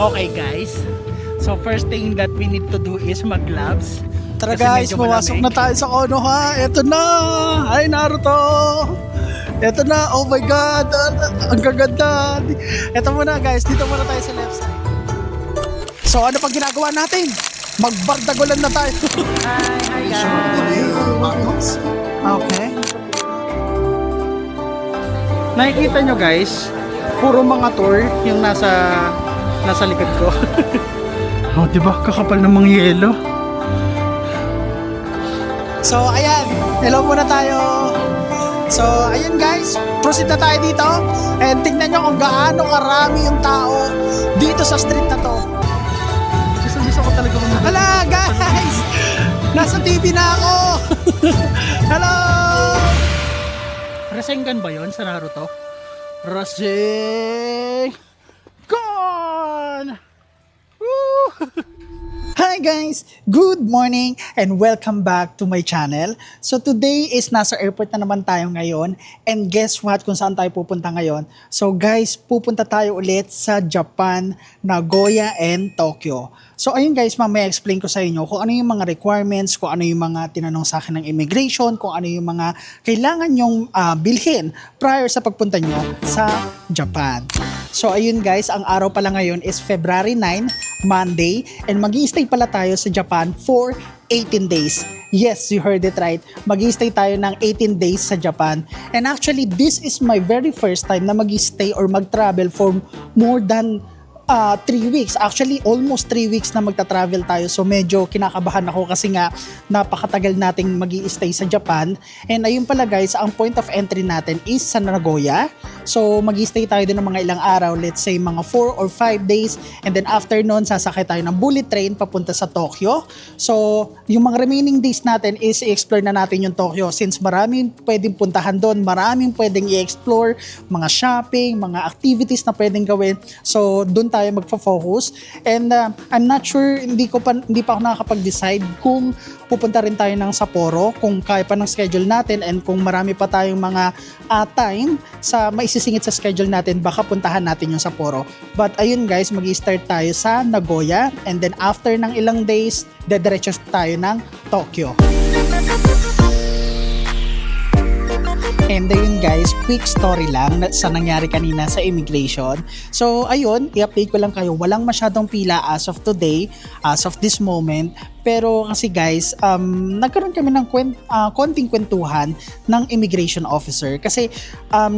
Okay guys, so first thing that we need to do is mag-gloves. Tara Kasi guys, medyo pumasok malamig. na tayo sa Konoha. Ito na! Ay Naruto! Ito na! Oh my God! Ang gaganda! Ito muna guys, dito muna tayo sa left side. So ano pang ginagawa natin? Magbardagulan na tayo. Hi guys! Okay. Nakikita nyo guys, puro mga tour yung nasa likod ko. Oh, diba? Kakapal ng mga yelo. So ayan, hello muna tayo. So ayan guys, proceed na tayo dito. And tingnan nyo kung gaano karami yung tao dito sa street na to. Gusto ko talaga kung Hala guys! Nasa TV na ako! Hello! Rasengan ba yon sa Naruto? Rasengan! Woo! Hi guys! Good morning and welcome back to my channel. So today is nasa airport na naman tayo ngayon. And guess what kung saan tayo pupunta ngayon? So guys, pupunta tayo ulit sa Japan, Nagoya and Tokyo. So ayun guys, mamaya explain ko sa inyo kung ano yung mga requirements, kung ano yung mga tinanong sa akin ng immigration, kung ano yung mga kailangan nyong bilhin prior sa pagpunta nyo sa Japan. So ayun guys, ang araw pala ngayon is February 9, Monday, and mag-i-stay pala tayo sa Japan for 18 days. Yes, you heard it right. Mag-i-stay tayo ng 18 days sa Japan. And actually, this is my very first time na mag-i-stay or mag-travel for more than 3 weeks. Actually, almost 3 weeks na magta-travel tayo. So medyo kinakabahan ako kasi nga napakatagal nating mag-i-stay sa Japan. And ayun pala guys, ang point of entry natin is sa Nagoya. So mag-i-stay tayo din ng mga ilang araw, let's say mga 4 or 5 days. And then after nun, sasakay tayo ng bullet train papunta sa Tokyo. So yung mga remaining days natin is i-explore na natin yung Tokyo since maraming pwedeng puntahan doon, maraming pwedeng i-explore, mga shopping, mga activities na pwedeng gawin. So doon tayo magfo-focus. And I'm not sure, hindi pa ako nakakapag-decide kung pupunta rin tayo ng Sapporo, kung kaya pa ng schedule natin, and kung marami pa tayong mga time sa maisisingit sa schedule natin, baka puntahan natin yung Sapporo. But ayun guys, mag-i-start tayo sa Nagoya, and then after ng ilang days, dediretso tayo ng Tokyo. And ayun guys, quick story lang sa nangyari kanina sa immigration. So ayun, i-update ko lang kayo, walang masyadong pila as of today, as of this moment. Pero kasi guys, nagkaroon kami ng konting kwentuhan ng immigration officer. Kasi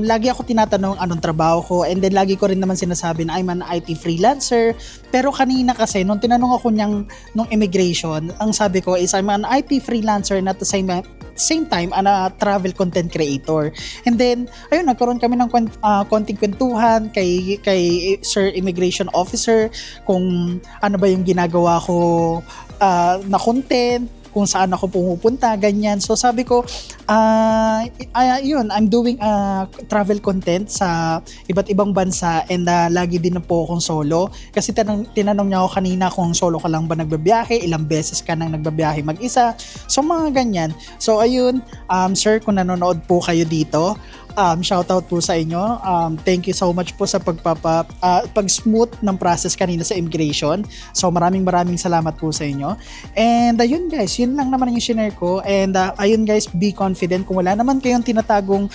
lagi ako tinatanong anong trabaho ko, and then lagi ko rin naman sinasabi na I'm an IT freelancer. Pero kanina kasi, nung tinanong ako nung immigration, ang sabi ko is I'm an IT freelancer and at the same time a travel content creator. And then ayun, nagkaroon kami ng konting kwentuhan kay Sir Immigration Officer kung ano ba yung ginagawa ko na content, kung saan ako pumupunta, ganyan. So sabi ko, yun, I'm doing travel content sa iba't ibang bansa, and lagi din na po akong solo. Kasi tinanong niya ako kanina kung solo ka lang ba nagbabiyahe, ilang beses ka nang nagbabiyahe mag-isa. So mga ganyan. So ayun, sir, kung nanonood po kayo dito, shoutout po sa inyo. Thank you so much po sa pag-smooth ng process kanina sa immigration. So maraming salamat po sa inyo. And ayun guys, yun lang naman yung share ko. And ayun guys, be confident. Kung wala naman kayong tinatagong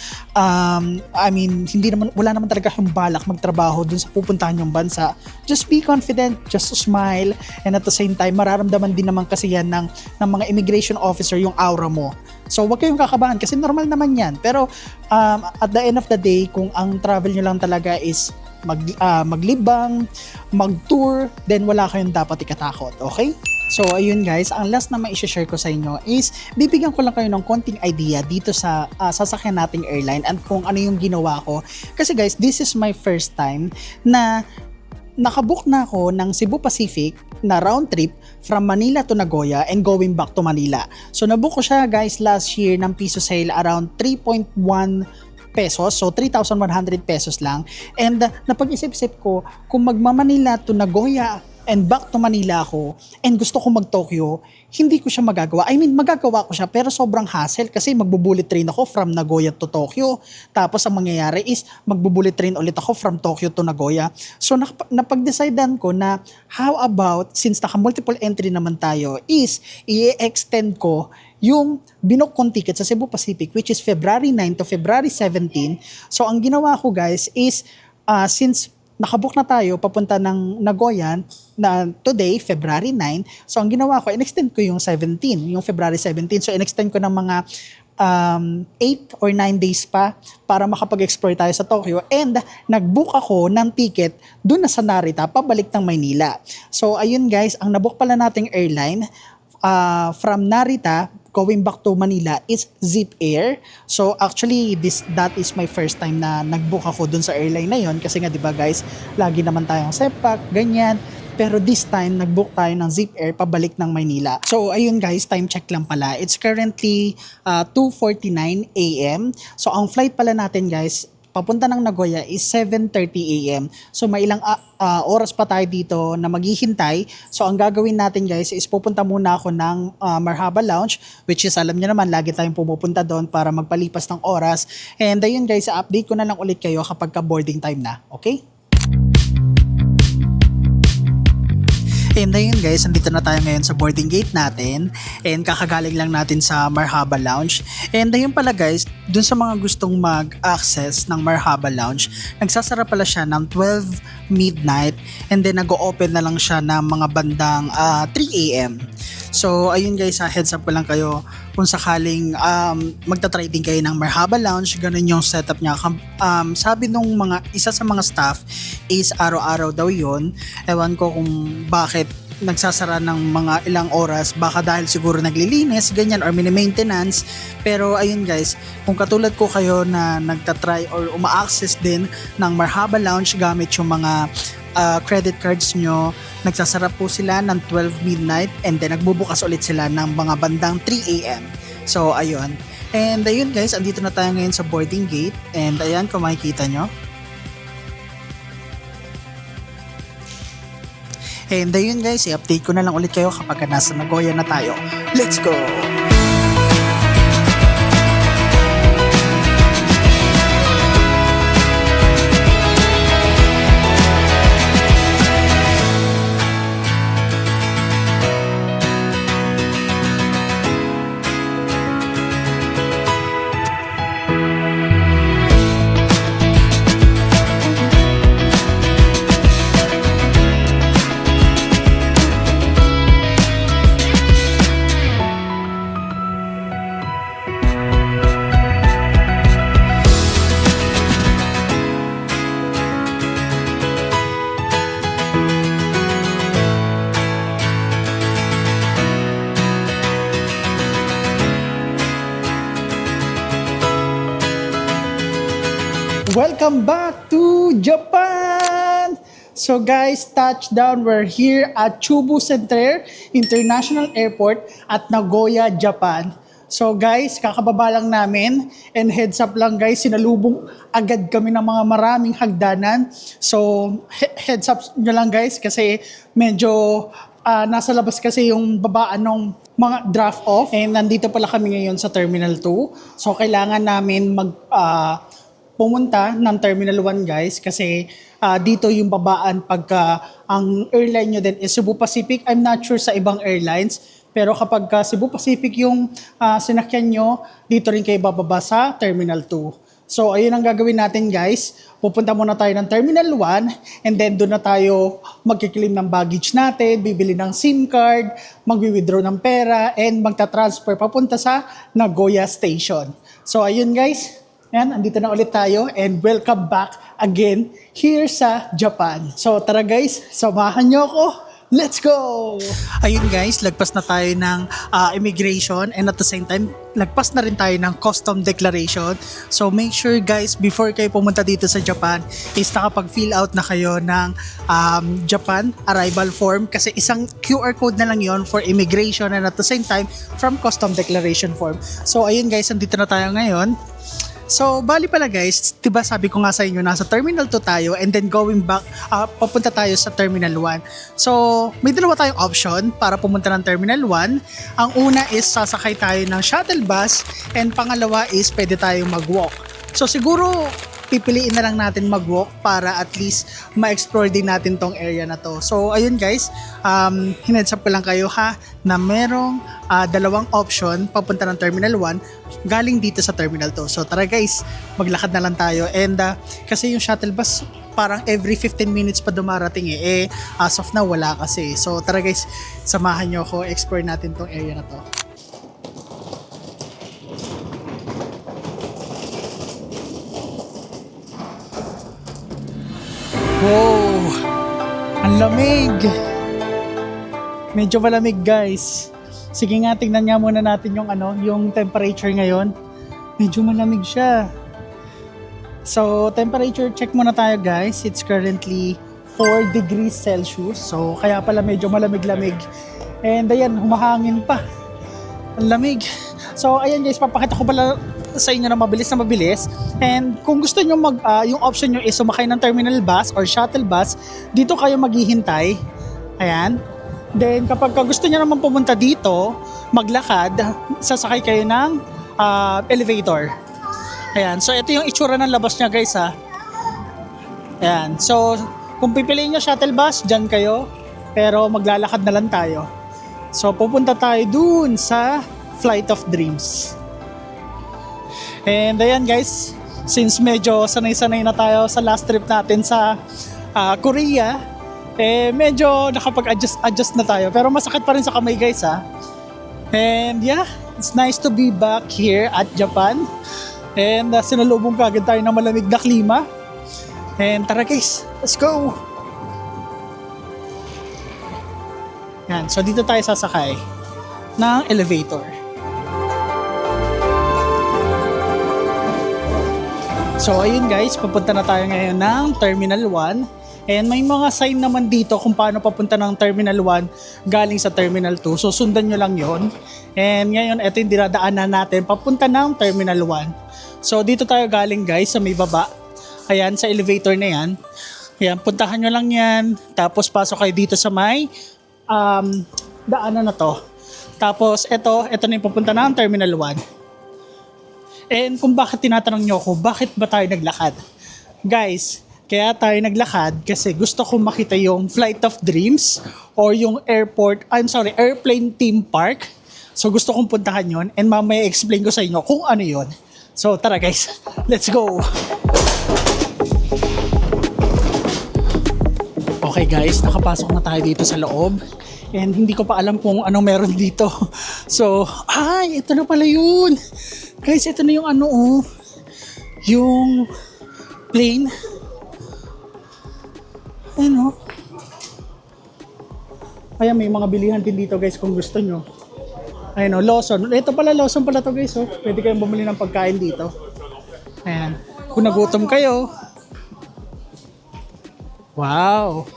wala naman talaga yung balak magtrabaho dun sa pupuntahan yung bansa, just be confident, just smile, and at the same time, mararamdaman din naman kasi yan ng mga immigration officer yung aura mo. So wag kayong kakabahan kasi normal naman yan. Pero at the end of the day, kung ang travel nyo lang talaga is maglibang, mag-tour, then wala kayong dapat ikatakot, okay? So ayun guys, ang last na mai-share ko sa inyo is bibigyan ko lang kayo ng konting idea dito sa sasakyan nating airline and kung ano yung ginawa ko. Kasi guys, this is my first time na nakabook na ako ng Cebu Pacific na round trip from Manila to Nagoya and going back to Manila. So nabook ko siya guys last year ng piso sale around 3.1 pesos. So 3,100 pesos lang. And napag-isip-isip ko, kung magma-Manila to Nagoya and back to Manila ako and gusto ko mag-Tokyo, hindi ko siya magagawa. I mean, magagawa ko siya pero sobrang hassle kasi magbo-bullet train ako from Nagoya to Tokyo. Tapos ang mangyayari is magbo-bullet train ulit ako from Tokyo to Nagoya. So napag-decidean ko na how about, since naka-multiple entry naman tayo, is i-extend ko yung binook kong ticket sa Cebu Pacific, which is February 9 to February 17. So ang ginawa ko guys is, since nakabook na tayo papunta ng Nagoya na today, February 9. So, ang ginawa ko, in-extend ko yung 17, yung February 17. So, in-extend ko ng mga 8 or 9 days pa para makapag-explore tayo sa Tokyo. And, nag-book ako ng ticket dun na sa Narita, pabalik ng Maynila. So, ayun guys, ang nabook pala nating airline from Narita going back to Manila is Zip Air. So actually that is my first time na nag-book ako dun sa airline na yon kasi nga 'di ba guys, lagi naman tayong sepak, ganyan. Pero this time nag-book tayo ng Zip Air pabalik ng Maynila. So ayun guys, time check lang pala. It's currently 2:49 AM. So ang flight pala natin guys papunta ng Nagoya is 7:30 AM. So may ilang oras pa tayo dito na maghihintay. So ang gagawin natin guys is pupunta muna ako ng Marhaba Lounge, which is alam niyo naman lagi tayong pumupunta doon para magpalipas ng oras. And ayun guys, update ko na lang ulit kayo kapag boarding time na. Okay? And ayun guys, andito na tayo ngayon sa boarding gate natin and kakagaling lang natin sa Marhaba Lounge. And ayun pala guys, dun sa mga gustong mag-access ng Marhaba Lounge, nagsasara pala siya ng 12 midnight and then nag-o-open na lang siya ng mga bandang 3 AM. So ayun guys, heads up ko lang kayo kung sakaling magta-try din kayo ng Marhaba Lounge, ganun yung setup niya. Sabi nung isa sa mga staff is araw-araw daw yun. Ewan ko kung bakit nagsasara ng mga ilang oras, baka dahil siguro naglilinis, ganyan, or mini-maintenance. Pero ayun guys, kung katulad ko kayo na nagta-try or uma-access din ng Marhaba Lounge gamit yung mga credit cards nyo, nagsasara po sila ng 12 midnight and then nagbubukas ulit sila ng mga bandang 3 AM. So ayun. And ayun guys, andito na tayo ngayon sa boarding gate and ayan kung makikita nyo. And ayun guys, i-update ko na lang ulit kayo kapag nasa Nagoya na tayo. Let's go! Welcome back to Japan! So guys, touchdown. We're here at Chubu Center International Airport at Nagoya, Japan. So guys, kakababa lang namin and heads up lang guys, sinalubong agad kami ng mga maraming hagdanan. So heads up nyo lang guys kasi medyo nasa labas kasi yung babaan ng mga draft off and nandito pala kami ngayon sa Terminal 2. So kailangan namin pumunta ng Terminal 1 guys kasi dito yung babaan pagka ang airline nyo din is Cebu Pacific. I'm not sure sa ibang airlines pero kapag Cebu Pacific yung sinakyan nyo, dito rin kayo bababa sa Terminal 2. So ayun ang gagawin natin guys. Pupunta muna tayo ng Terminal 1 and then doon na tayo magkiklaim ng baggage natin, bibili ng SIM card, magwi-withdraw ng pera and magta-transfer papunta sa Nagoya Station. So ayun guys. Yan, andito na ulit tayo and welcome back again here sa Japan. So tara guys, samahan nyo ako. Let's go! Ayun guys, lagpas na tayo ng immigration and at the same time, lagpas na rin tayo ng custom declaration. So make sure guys, before kayo pumunta dito sa Japan, is nakapag-fill out na kayo ng Japan arrival form kasi isang QR code na lang yon for immigration and at the same time, from custom declaration form. So ayun guys, andito na tayo ngayon. So, bali pala guys, 'di ba sabi ko nga sa inyo nasa Terminal 2 tayo and then going back papunta tayo sa Terminal 1. So, may dalawa tayong option para pumunta ng Terminal 1. Ang una is sasakay tayo ng shuttle bus and pangalawa is pwede tayong mag-walk. So, siguro pipiliin na lang natin mag-walk para at least ma-explore din natin tong area na to. So ayun guys, hinheads up ko lang kayo ha na merong dalawang option papunta ng Terminal 1 galing dito sa Terminal 2. So tara guys, maglakad na lang tayo and kasi yung shuttle bus parang every 15 minutes pa dumarating as of now wala kasi. So tara guys, samahan nyo ako, explore natin tong area na to. Wow! Ang lamig! Medyo malamig guys. Sige nga, tingnan nga muna natin yung temperature ngayon. Medyo malamig siya. So, temperature check muna tayo guys. It's currently 4 degrees Celsius. So, kaya pala medyo malamig-lamig. And ayan, humahangin pa. Ang lamig. So, ayan guys, papakita ko pala sa inyo na mabilis. And kung gusto nyo yung option nyo is sumakay ng terminal bus or shuttle bus, dito kayo maghihintay. Ayan. Then kapag gusto nyo naman pumunta dito, maglakad, sasakay kayo ng elevator. Ayan. So ito yung itsura ng labas niya guys ha. Ayan. So kung pipiliin nyo shuttle bus, dyan kayo. Pero maglalakad na lang tayo. So pupunta tayo dun sa Flight of Dreams. And ayan guys, since medyo sanay-sanay na tayo sa last trip natin sa Korea, medyo nakapag-adjust na tayo. Pero masakit pa rin sa kamay guys ha. And yeah, it's nice to be back here at Japan. And sinalubong ka agad tayo ng malamig na klima. And tara guys, let's go! Yan, so dito tayo sasakay ng elevator. So ayun guys, papunta na tayo ngayon ng Terminal 1 and may mga sign naman dito kung paano papunta ng Terminal 1 galing sa Terminal 2. So sundan nyo lang yon. And ngayon, ito yung dinadaanan natin papunta ng Terminal 1. So dito tayo galing guys sa may baba. Ayan, sa elevator na yan. Ayan, puntahan nyo lang yan. Tapos pasok kayo dito sa may daanan na to. Tapos ito na yung papunta ng Terminal 1. And kung bakit tinatanong nyo ako, bakit ba tayo naglakad? Guys, kaya tayo naglakad kasi gusto kong makita yung Flight of Dreams or yung airplane theme park. So gusto kong puntahan yon and mamaya explain ko sa inyo kung ano yon. So tara guys, let's go! Okay guys, nakapasok na tayo dito sa loob. And hindi ko pa alam kung anong meron dito. So, ito na pala yun. Guys, ito na yung yung plane. Ano? Ayan, may mga bilihan din dito guys kung gusto nyo. Ayan Lawson. Ito pala, Lawson pala to guys. Pwede kayong bumili ng pagkain dito. Ayan. Kung nagutom kayo. Wow.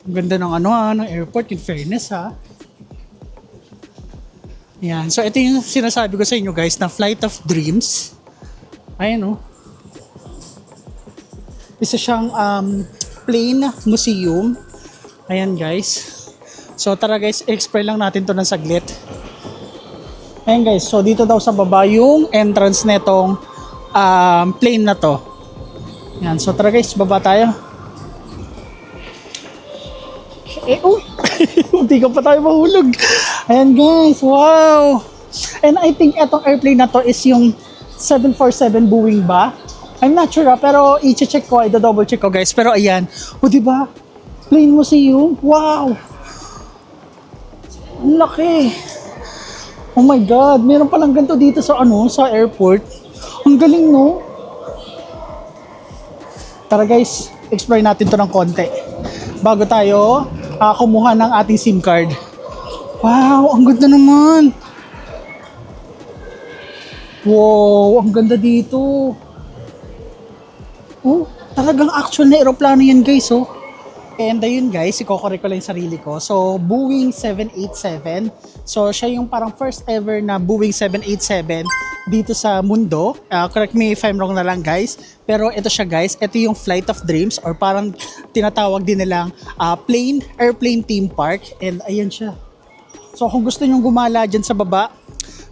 Ang ganda ng ng airport, in fairness ha. Yan. So ito yung sinasabi ko sa inyo guys na Flight of Dreams. Ayan Isa siyang plane museum. Ayan guys. So tara guys, explore lang natin to ng saglit. Ayan guys, so dito daw sa baba yung entrance netong plane na to. Yan. So tara guys, baba tayo. Hindi ka pa tayo mahulog. Ayan guys, wow! And I think etong airplane na to is yung 747 Boeing ba? I'm not sure pero i-check ko, i-double check ko guys. Pero ayan, diba? Plane museum, wow! Ang laki! Oh my God, meron palang ganito dito sa sa airport. Ang galing no? Tara guys, explore natin to ng konti. Bago tayo kumuha ng ating SIM card. Wow, ang ganda naman. Wow, ang ganda dito. Talagang actual na eroplano yan guys And ayun guys, iko-correct ko lang yung sarili ko. So, Boeing 787. So, siya yung parang first ever na Boeing 787 dito sa mundo. Correct me if I'm wrong na lang guys. Pero ito siya guys, ito yung Flight of Dreams or parang tinatawag din nilang airplane theme park. And ayan siya. So, kung gusto nyong gumala dyan sa baba,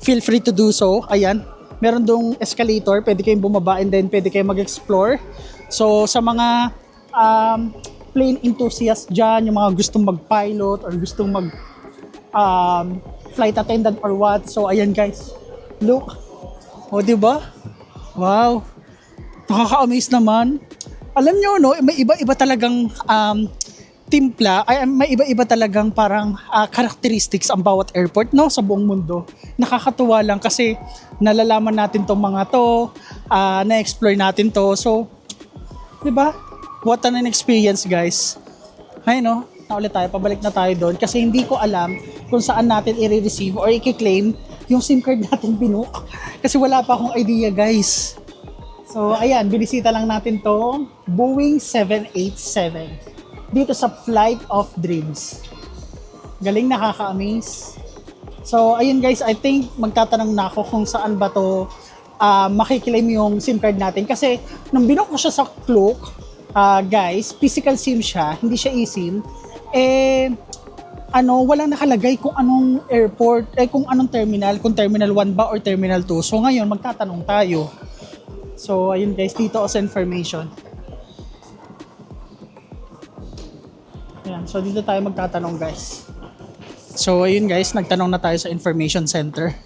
feel free to do so. Ayan, meron dong escalator, pwede kayong bumaba and then pwede kayong mag-explore. So, sa mga plane enthusiast dyan, yung mga gustong mag-pilot or gustong flight attendant or what. So, ayan guys. Look. O, diba? Wow. Nakaka-amaze naman. Alam nyo, no, may iba-iba talagang timpla, may iba-iba talagang parang characteristics ang bawat airport, no, sa buong mundo. Nakakatuwa lang kasi nalalaman natin tong mga to, na-explore natin to. So, diba? What an experience, guys. Ay, no? Naulit tayo, pabalik na tayo doon kasi hindi ko alam kung saan natin i-receive or i-claim yung SIM card natin binook. Kasi wala pa akong idea, guys. So, ayan, binisita lang natin to Boeing 787 dito sa Flight of Dreams. Galing, nakaka-amaze. So, ayun guys, I think magtatanong na ako kung saan ba to makiklaim yung SIM card natin. Kasi, nung binook ko siya sa Klook, guys, physical SIM siya, hindi siya eSIM. Walang nakalagay kung anong airport, kung anong terminal, kung Terminal 1 ba or Terminal 2. So, ngayon, magtatanong tayo. So, ayun guys, dito sa information. Ayan, so dito tayo magtatanong guys. So, ayun guys, nagtanong na tayo sa information center.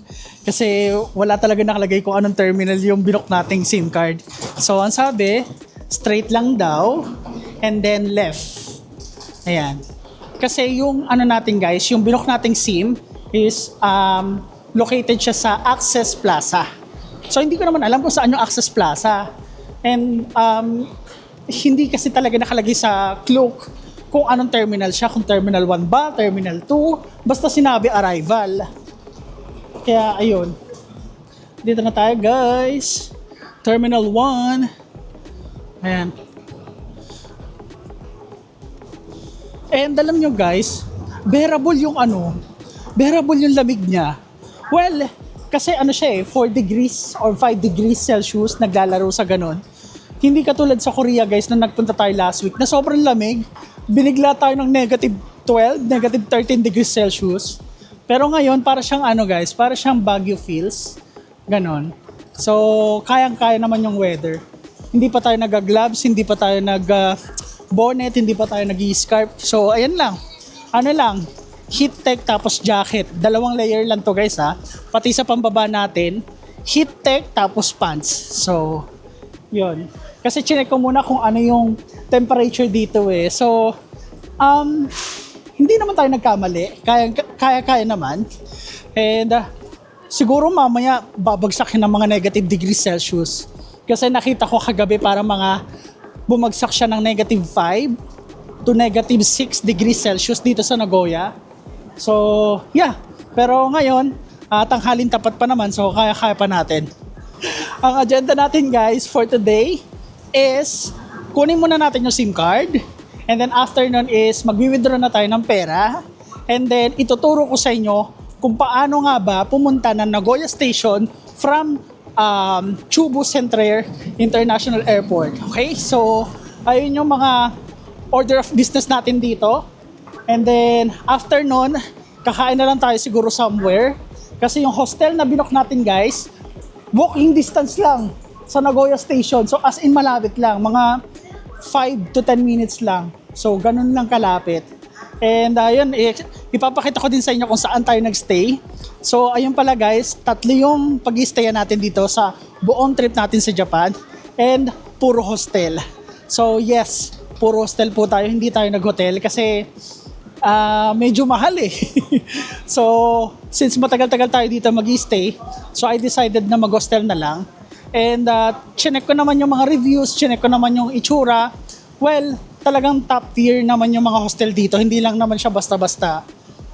Kasi wala talaga nakalagay kung anong terminal yung binook nating SIM card. So, ang sabi, straight lang daw, and then left. Ayan. Kasi yung natin guys, yung binook nating SIM is located siya sa Access Plaza. So, hindi ko naman alam kung saan yung Access Plaza. And hindi kasi talaga nakalagay sa Klook kung anong terminal siya, kung Terminal 1 ba, Terminal 2, basta sinabi arrival. Kaya, ayun. Dito na tayo, guys. Terminal 1. Ayan. And alam nyo, guys, bearable yung bearable yung lamig niya. Well, kasi siya 4 degrees or 5 degrees Celsius, naglalaro sa ganon. Hindi katulad sa Korea, guys, na nagpunta tayo last week, na sobrang lamig. Binigla tayo ng negative 12, negative 13 degrees Celsius. Pero ngayon, para siyang guys, para siyang Baguio feels. Ganon. So, kayang-kaya naman yung weather. Hindi pa tayo nag-gloves, hindi pa tayo nag-bonnet, hindi pa tayo nag-scarf. So, ayan lang. Heat tech tapos jacket. 2 layer lang to guys ha. Pati sa pambaba natin, heat tech tapos pants. So, yun. Kasi chinek ko muna kung ano yung temperature dito eh. So, hindi naman tayo nagkamali. Kaya naman. And siguro mamaya babagsakin ng mga negative degrees Celsius. Kasi nakita ko kagabi para mga bumagsak siya ng negative 5 to negative 6 degrees Celsius dito sa Nagoya. So, yeah. Pero ngayon, tanghalin tapat pa naman. So, kaya pa natin. Ang agenda natin guys for today is kunin muna natin yung SIM card. And then after nun is magwi-withdraw na tayo ng pera. And then ituturo ko sa inyo kung paano nga ba pumunta ng Nagoya Station from Chubu Centrair International Airport. Okay? So, ayun yung mga order of business natin dito. And then, after nun, kakain na lang tayo siguro somewhere. Kasi yung hostel na binok natin guys, walking distance lang sa Nagoya Station. So, as in malapit lang. Mga 5 to 10 minutes lang. So, ganun lang kalapit. And ayun, ipapakita ko din sa inyo kung saan tayo nagstay. So, ayun pala guys, 3 yung pag-i-stayan natin dito sa buong trip natin sa Japan. And puro hostel. So, yes, puro hostel po tayo. Hindi tayo nag-hotel kasi medyo mahal eh. So, since matagal-tagal tayo dito mag-i-stay, so I decided na mag-hostel na lang. And chinek ko naman yung mga reviews, chinek ko naman yung itsura. Well, talagang top tier naman yung mga hostel dito. Hindi lang naman siya basta-basta.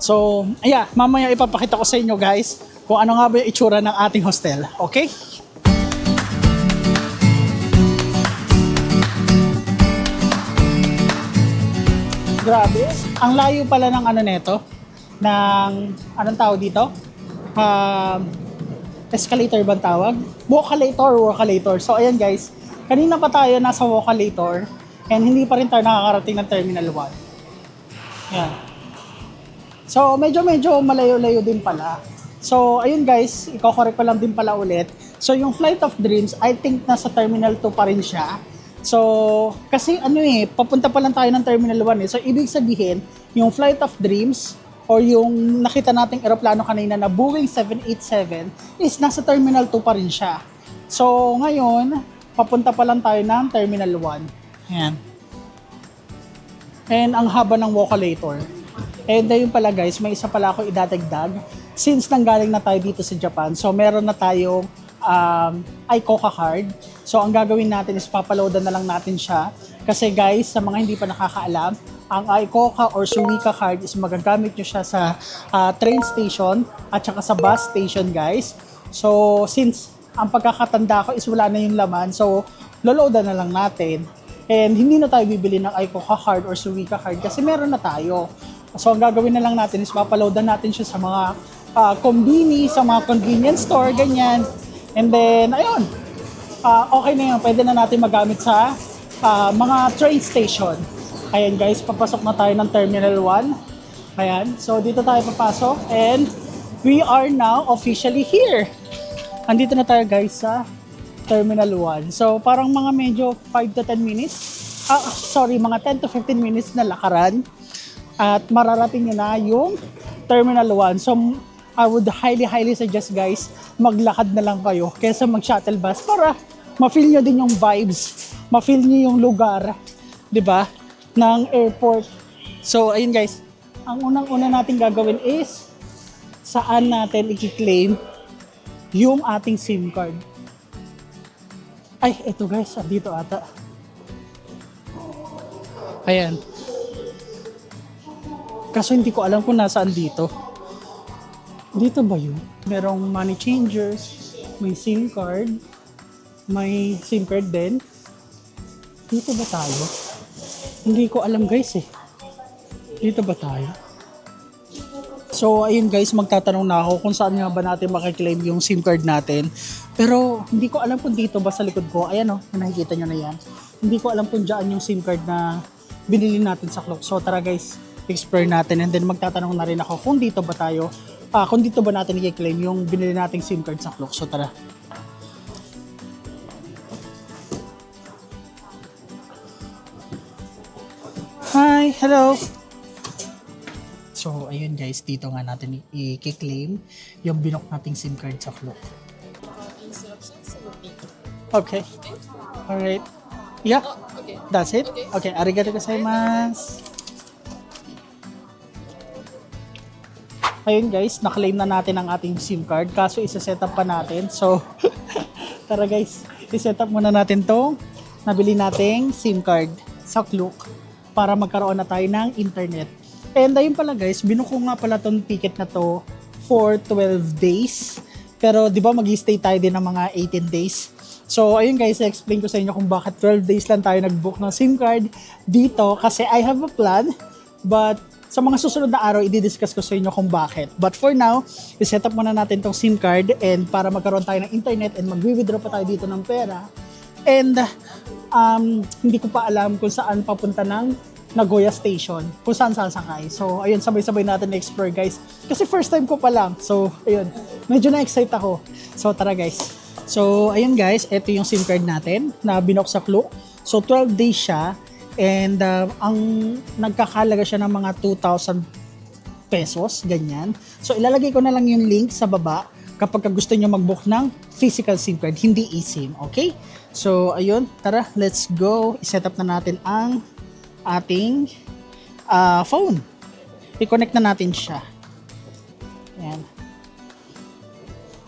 So, mamaya ipapakita ko sa inyo guys kung ano nga ba yung itsura ng ating hostel. Okay? grabe. Ang layo pala ng ano neto, ng, anong tawag dito? Escalator ba ang tawag? Walkalator. So ayan guys, kanina pa tayo nasa walkalator and hindi pa rin tayo nakakarating ng Terminal 1. Yan. So medyo malayo-layo din pala. So ayun guys, i-correct ko lang din pala ulit. So yung Flight of Dreams, I think nasa Terminal 2 pa rin siya. So kasi papunta pa lang tayo ng Terminal 1 eh. So ibig sabihin, yung Flight of Dreams or yung nakita nating eroplano kanina na Boeing 787 is nasa Terminal 2 pa rin siya. So ngayon, papunta pa lang tayo ng Terminal 1. Ayan. And ang haba ng walkalator. And ayun pala guys, may isa pala ako idadagdag. Since nanggaling na tayo dito sa Japan, so meron na tayong iCoca card. So ang gagawin natin is papaloadan na lang natin siya. Kasi guys, sa mga hindi pa nakakaalam, ang iCoca or Suica card is magagamit nyo siya sa train station at saka sa bus station guys. So since ang pagkakatanda ko is wala na yung laman, so loloadan na lang natin. And hindi na tayo bibili ng iCoca card or Suica card kasi meron na tayo. So ang gagawin na lang natin is papaloadan natin siya sa mga kombini, sa mga convenience store, ganyan. And then, ayun, okay na yun. Pwede na natin magamit sa mga train station. Ayan guys, papasok na tayo ng Terminal 1. Ayan, so dito tayo papasok and we are now officially here. Andito na tayo guys sa Terminal 1. So parang mga medyo 5 to 10 minutes. Mga 10 to 15 minutes na lakaran. At mararating nyo na yung Terminal 1. So I would highly suggest guys, maglakad na lang kayo kaysa mag-shuttle bus para ma-feel nyo din yung vibes, ma-feel nyo yung lugar, 'di ba, ng airport. So ayun guys, ang unang-una natin gagawin is saan natin i-claim yung ating SIM card. Ay, eto guys, dito ata. Ayan. Kaso hindi ko alam kung nasaan dito. Dito ba yun? Merong money changer, may SIM card, may SIM card din. Dito ba tayo? Hindi ko alam guys eh. Dito ba tayo? So ayun guys, magtatanong na ako kung saan nga ba natin makiklaim yung SIM card natin. Pero hindi ko alam kung dito ba sa likod ko. Ayan o, nakikita nyo na yan. Hindi ko alam kung dyan yung SIM card na binili natin sa Klook. So tara guys, explore natin and then magtatanong na rin ako kung dito ba tayo, kung dito ba natin i-claim yung binili nating SIM card sa Klook. So tara. Hi, hello. So ayun guys, dito nga natin i-claim yung binok nating SIM card sa Klook. Okay. Alright. Yeah. Okay. That's it? Okay. Arigato gozaimasu. Ayun guys, na-claim na natin ang ating SIM card. Kaso isa-set up pa natin. So, tara guys, i-set up muna natin tong nabili nating SIM card sa Klook para magkaroon na tayo ng internet. And ayun pala guys, binuko nga pala tong ticket na to for 12 days. Pero di ba mag-stay tayo din ng mga 18 days. So ayun guys, i-explain ko sa inyo kung bakit 12 days lang tayo nag-book ng SIM card dito. Kasi I have a plan, but sa mga susunod na araw, i-discuss ko sa inyo kung bakit. But for now, i-set up muna natin tong SIM card and para magkaroon tayo ng internet and mag-withdraw pa tayo dito ng pera. And hindi ko pa alam kung saan papunta ng Nagoya Station, kung saan sasakay. So ayun, sabay-sabay natin na-explore guys. Kasi first time ko pa lang. So ayun, medyo na-excite ako. So tara guys. So ayun guys, ito yung SIM card natin na binok sa Klook. So 12 days siya. And ang nagkakalaga siya ng mga 2,000 pesos, ganyan. So ilalagay ko na lang yung link sa baba kapag gusto nyo mag-book ng physical SIM card, hindi eSIM, okay? So ayun, tara, let's go. I-set up na natin ang ating phone. I-connect na natin siya. Ayan.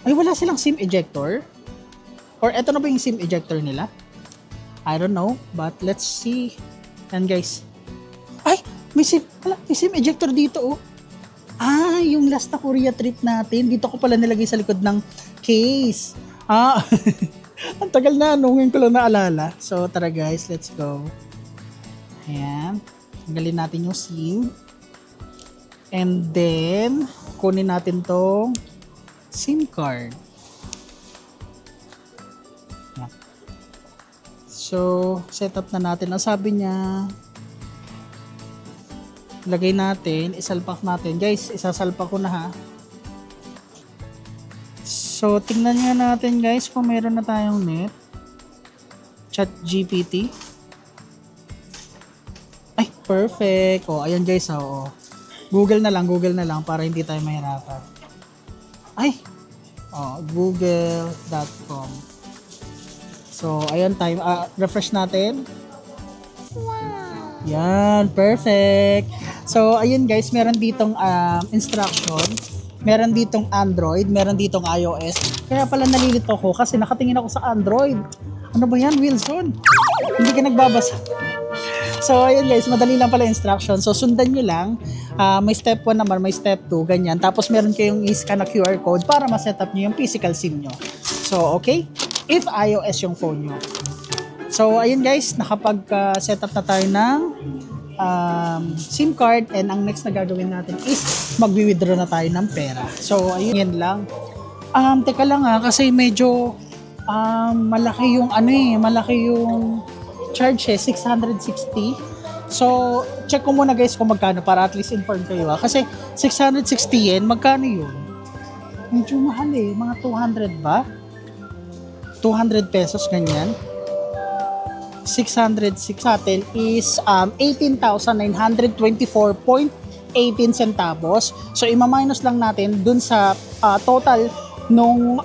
Ay, wala silang SIM ejector? Or eto na ba yung SIM ejector nila? I don't know, but let's see. Yan guys. Ay, may SIM ejector dito oh. Yung last na Korea trip natin. Dito ko pala nilagay sa likod ng case. Ang tagal na, ngayon ko lang naalala. So tara guys, let's go. Ayan. Tanggalin natin yung SIM. And then, kunin natin tong SIM card. Yan. So, setup na natin. Ang sabi niya, lagay natin, isalpak natin. Guys, isasalpak ko na ha. So, tingnan nga natin guys kung meron na tayong net. ChatGPT. Ay, perfect. O, ayan guys, oo. Google na lang para hindi tayo mahirapan. Ay, google.com. So, ayan tayo. Refresh natin. Wow. Yan, perfect. So, ayun guys, meron ditong instruction. Meron ditong Android, meron ditong iOS. Kaya pala nalilito ko kasi nakatingin ako sa Android. Ano ba yan, Wilson? Hindi ka nagbabasa. So, ayun guys, madali lang pala instruction. So, sundan nyo lang. May step 1 naman, may step 2, ganyan. Tapos, meron kayong i-scan na QR code para ma-setup nyo yung physical SIM nyo. So, okay? If iOS yung phone nyo. So, ayun guys, nakapag-setup na tayo ng SIM card, and ang next na gagawin natin is mag-withdraw na tayo ng pera. So, ayun yan lang. Teka lang kasi medyo malaki yung malaki yung charge 660. So, check ko muna guys kung magkano para at least inform kayo kasi 660 yen, magkano yun? Medyo mahal mga 200 ba? 200 pesos ganyan. 606 sa atin is 18,924.18 centavos. So, ima-minus lang natin dun sa total nung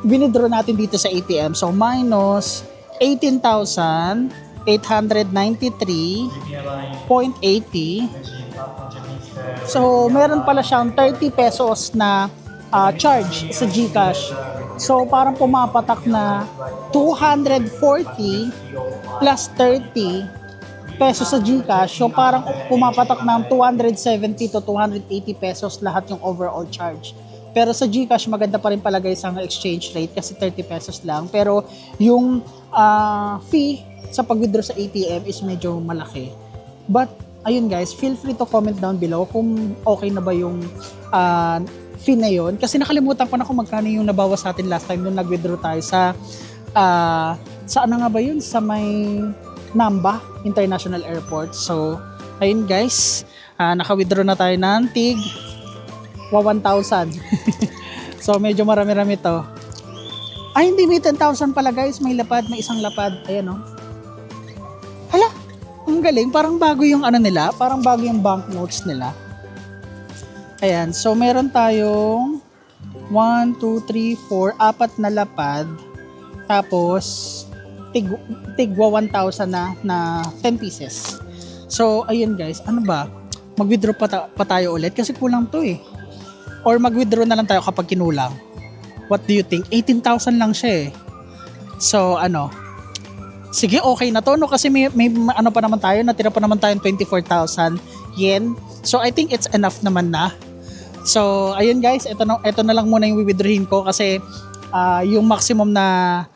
winidraw natin dito sa ATM. So, minus 18,893.80. So, meron pala siyang 30 pesos na charge sa GCash. So, parang pumapatak na 240 plus 30 pesos sa GCash. So, parang pumapatak ng 270 to 280 pesos lahat yung overall charge. Pero sa GCash, maganda pa rin pala guys ang exchange rate kasi 30 pesos lang. Pero yung fee sa pag-withdraw sa ATM is medyo malaki. But, ayun guys, feel free to comment down below kung okay na ba yung fee na yun. Kasi nakalimutan ko na kung magkano yung nabawas sa atin last time nung nag-withdraw tayo sa ano nga ba yun? Sa may Namba International Airport. So, ayun guys, naka-withdraw na tayo ng tig 1,000. So, medyo marami-rami to. Ay, hindi, may 10,000 pala guys. May lapad, may isang lapad. Ayan o. Hala, ang galing. Parang bago yung nila. Parang bago yung banknotes nila. Ayan, so meron tayong 1, 2, 3, 4, 4 na lapad. Tapos, tigwa 1,000 na 10 pieces. So, ayun guys, ano ba? Mag-withdraw pa tayo ulit kasi kulang to Or mag-withdraw na lang tayo kapag kinulang. What do you think? 18,000 lang siya So, sige, okay na to, no? Kasi may ano pa naman tayo, natira pa naman tayong 24,000 yen. So, I think it's enough naman na. So, ayun guys, ito na lang muna yung i-withdrawin ko kasi yung maximum na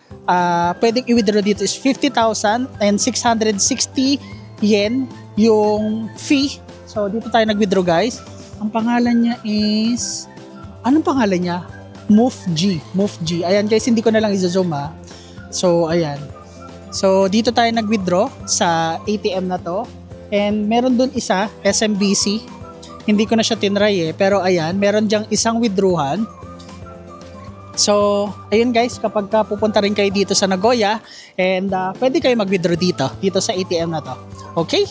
pwedeng i-withdraw dito is 50,000 and 660 yen yung fee. So, dito tayo nag-withdraw guys. Ang pangalan niya is, anong pangalan niya? MoveG. Ayan guys, hindi ko na lang i-zoom So, ayan. So, dito tayo nag-withdraw sa ATM na to. And meron dun isa, SMBC. Hindi ko na siya tinry pero ayan, meron diyang isang withdrawhan. So, ayun guys, kapag pupunta rin kayo dito sa Nagoya, and pwede kayo mag-withdraw dito sa ATM na to. Okay?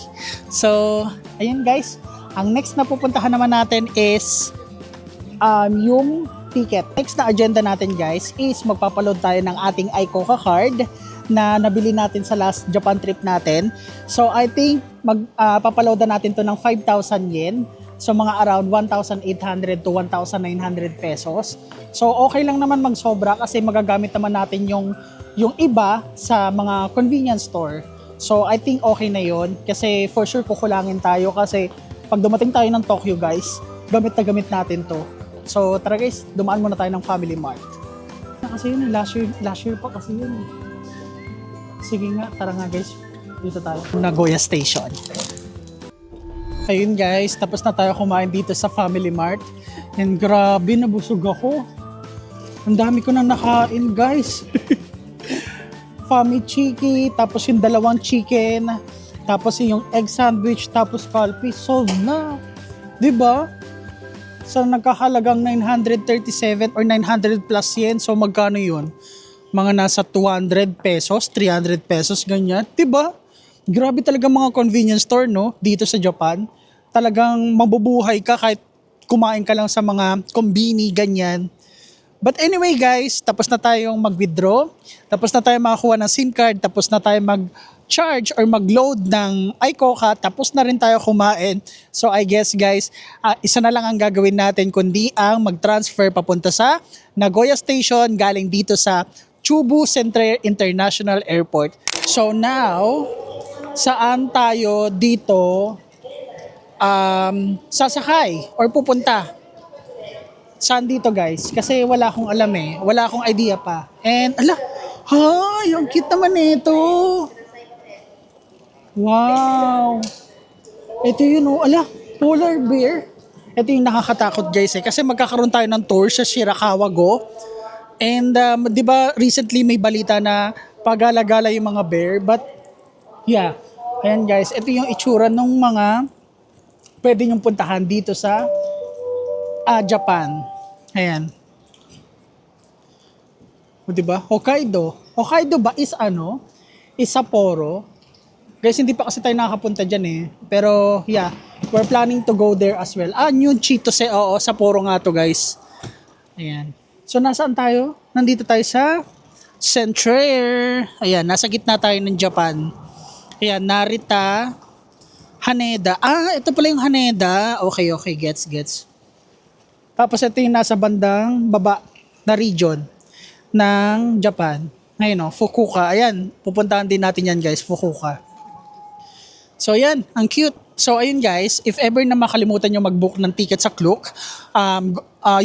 So, ayun guys, ang next na pupuntahan naman natin is yung ticket. Next na agenda natin guys is magpapaload tayo ng ating iCoca card na nabili natin sa last Japan trip natin. So, I think papaloadan natin to ng 5,000 yen. So, mga around 1,800 to 1,900 pesos. So, okay lang naman magsobra kasi magagamit naman natin yung iba sa mga convenience store. So, I think okay na yon kasi for sure kukulangin tayo kasi pag dumating tayo ng Tokyo guys, gamit na gamit natin to. So, tara guys, dumaan muna tayo ng Family Mart. Kasi yun last year pa kasi yun Sige nga, tara nga guys, dito tayo. Nagoya Station. Ayun guys, tapos na tayo kumain dito sa Family Mart. And grabe, nabusog ako. Ang dami ko nang nakain guys. Family Chiki, tapos yung dalawang chicken, tapos yung egg sandwich, tapos kalpi. Solve na. Diba? So nagkahalagang 937 or 900 plus yen. So magkano yun? Mga nasa 200 pesos, 300 pesos, ganyan. Diba? Grabe talaga mga convenience store, no? Dito sa Japan. Talagang mabubuhay ka kahit kumain ka lang sa mga kombini, ganyan. But anyway guys, tapos na tayong mag-withdraw. Tapos na tayo makakuha ng SIM card. Tapos na tayo mag-charge or mag-load ng iCoca. Tapos na rin tayo kumain. So I guess guys, isa na lang ang gagawin natin kundi ang mag-transfer papunta sa Nagoya Station galing dito sa Chubu Centre International Airport. So now, saan tayo dito sasakay or pupunta? Saan dito guys? Kasi wala akong alam eh. Wala akong idea pa. And ala, hay, ang cute naman nito. Wow. Ito yun oh, ala, polar bear. Ito yung nakakatakot guys eh. Kasi magkakaroon tayo ng tour sa Shirakawa Go. And di ba recently may balita na pagala-gala yung mga bear. But yeah, ayan guys, ito yung itsura ng mga pwede nyong puntahan dito sa Japan. Ayan. O diba? Hokkaido. Hokkaido ba is ano? Is Sapporo. Guys, hindi pa kasi tayo nakakapunta dyan eh. Pero yeah, we're planning to go there as well. New Chitose. Oo, Sapporo nga to guys. Ayan. So nasaan tayo? Nandito tayo sa Centre. Ayan, nasa gitna tayo ng Japan. Ayan, Narita, Haneda. Ito pala yung Haneda. Okay, gets. Tapos ito yung nasa bandang baba na region ng Japan. Ayun o, Fukuoka. Ayan, pupuntahan din natin yan guys, Fukuoka. So ayan, ang cute. So ayun guys, if ever na makalimutan nyo mag-book ng ticket sa Klook,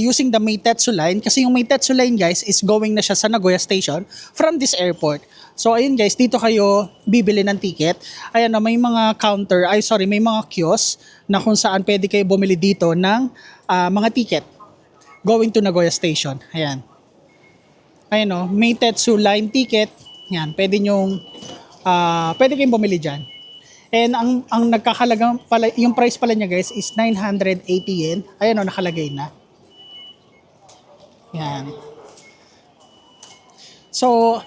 using the Meitetsu line, kasi yung Meitetsu line guys is going na siya sa Nagoya Station from this airport. So ayun guys, dito kayo bibili ng ticket. Ayan na, may mga counter, may mga kiosk na kung saan pwede kayo bumili dito ng mga ticket going to Nagoya Station. Ayan. Ayan o, Meitetsu line ticket. Ayan, pwede kayong bumili dyan. And ang nagkakalagang pala, yung price pala niya guys is 980 yen. Ayan o, nakalagay na. Ayan. So,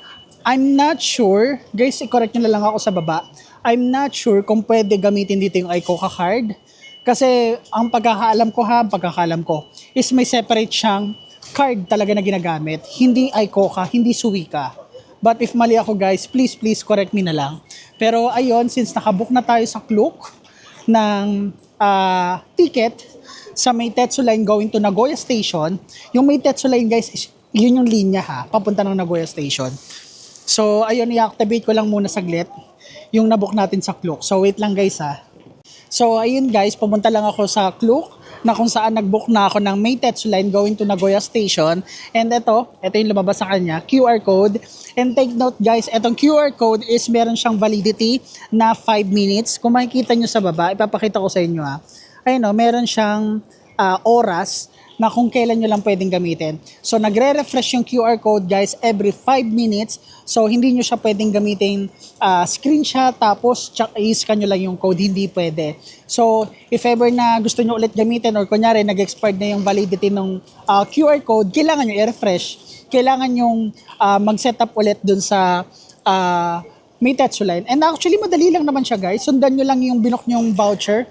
I'm not sure, guys, i-correct nyo na lang ako sa baba. I'm not sure kung pwede gamitin dito yung iCoca card. Kasi ang pagkakaalam ko is may separate siyang card talaga na ginagamit. Hindi iCoca, hindi Suica. But if mali ako guys, please correct me na lang. Pero ayun, since nakabook na tayo sa Klook ng ticket sa Meitetsu line going to Nagoya Station, yung Meitetsu line guys, yun yung linya papunta ng Nagoya Station. So ayun, i-activate ko lang muna saglit yung nabook natin sa Klook. So wait lang guys So ayun guys, pumunta lang ako sa Klook na kung saan nag-book na ako ng Meitetsu line going to Nagoya Station. And ito yung lumabas sa kanya, QR code. And take note guys, itong QR code is meron siyang validity na 5 minutes. Kung makikita nyo sa baba, ipapakita ko sa inyo Ayun meron siyang oras na kung kailan nyo lang pwedeng gamitin. So nagre-refresh yung QR code guys every 5 minutes. So hindi nyo siya pwedeng gamitin screenshot tapos i-scan nyo lang yung code. Hindi pwede. So if ever na gusto nyo ulit gamitin or kunyari nag-expired na yung validity ng QR code, kailangan nyo i-refresh. Kailangan nyo mag-set up ulit dun sa Meitetsu line. And actually madali lang naman siya guys. Sundan nyo lang yung binook nyong voucher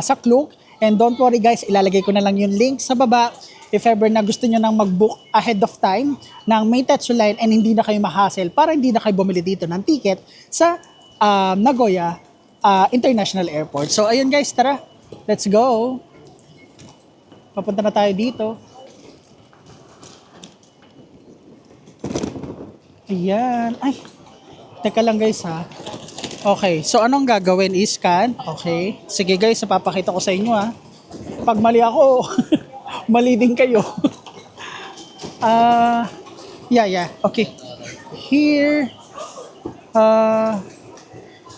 sa Klook. And don't worry guys, ilalagay ko na lang yung link sa baba if ever na gusto nyo nang mag-book ahead of time ng Meitetsu line and hindi na kayo ma-hassle para hindi na kayo bumili dito ng ticket sa Nagoya International Airport. So ayun guys, tara, let's go. Papunta na tayo dito. Ayan. Ay, teka lang guys Okay, so anong gagawin is scan. Okay. Sige guys, papakita ko sa inyo Pag mali ako, mali din kayo. Yeah. Okay. Here.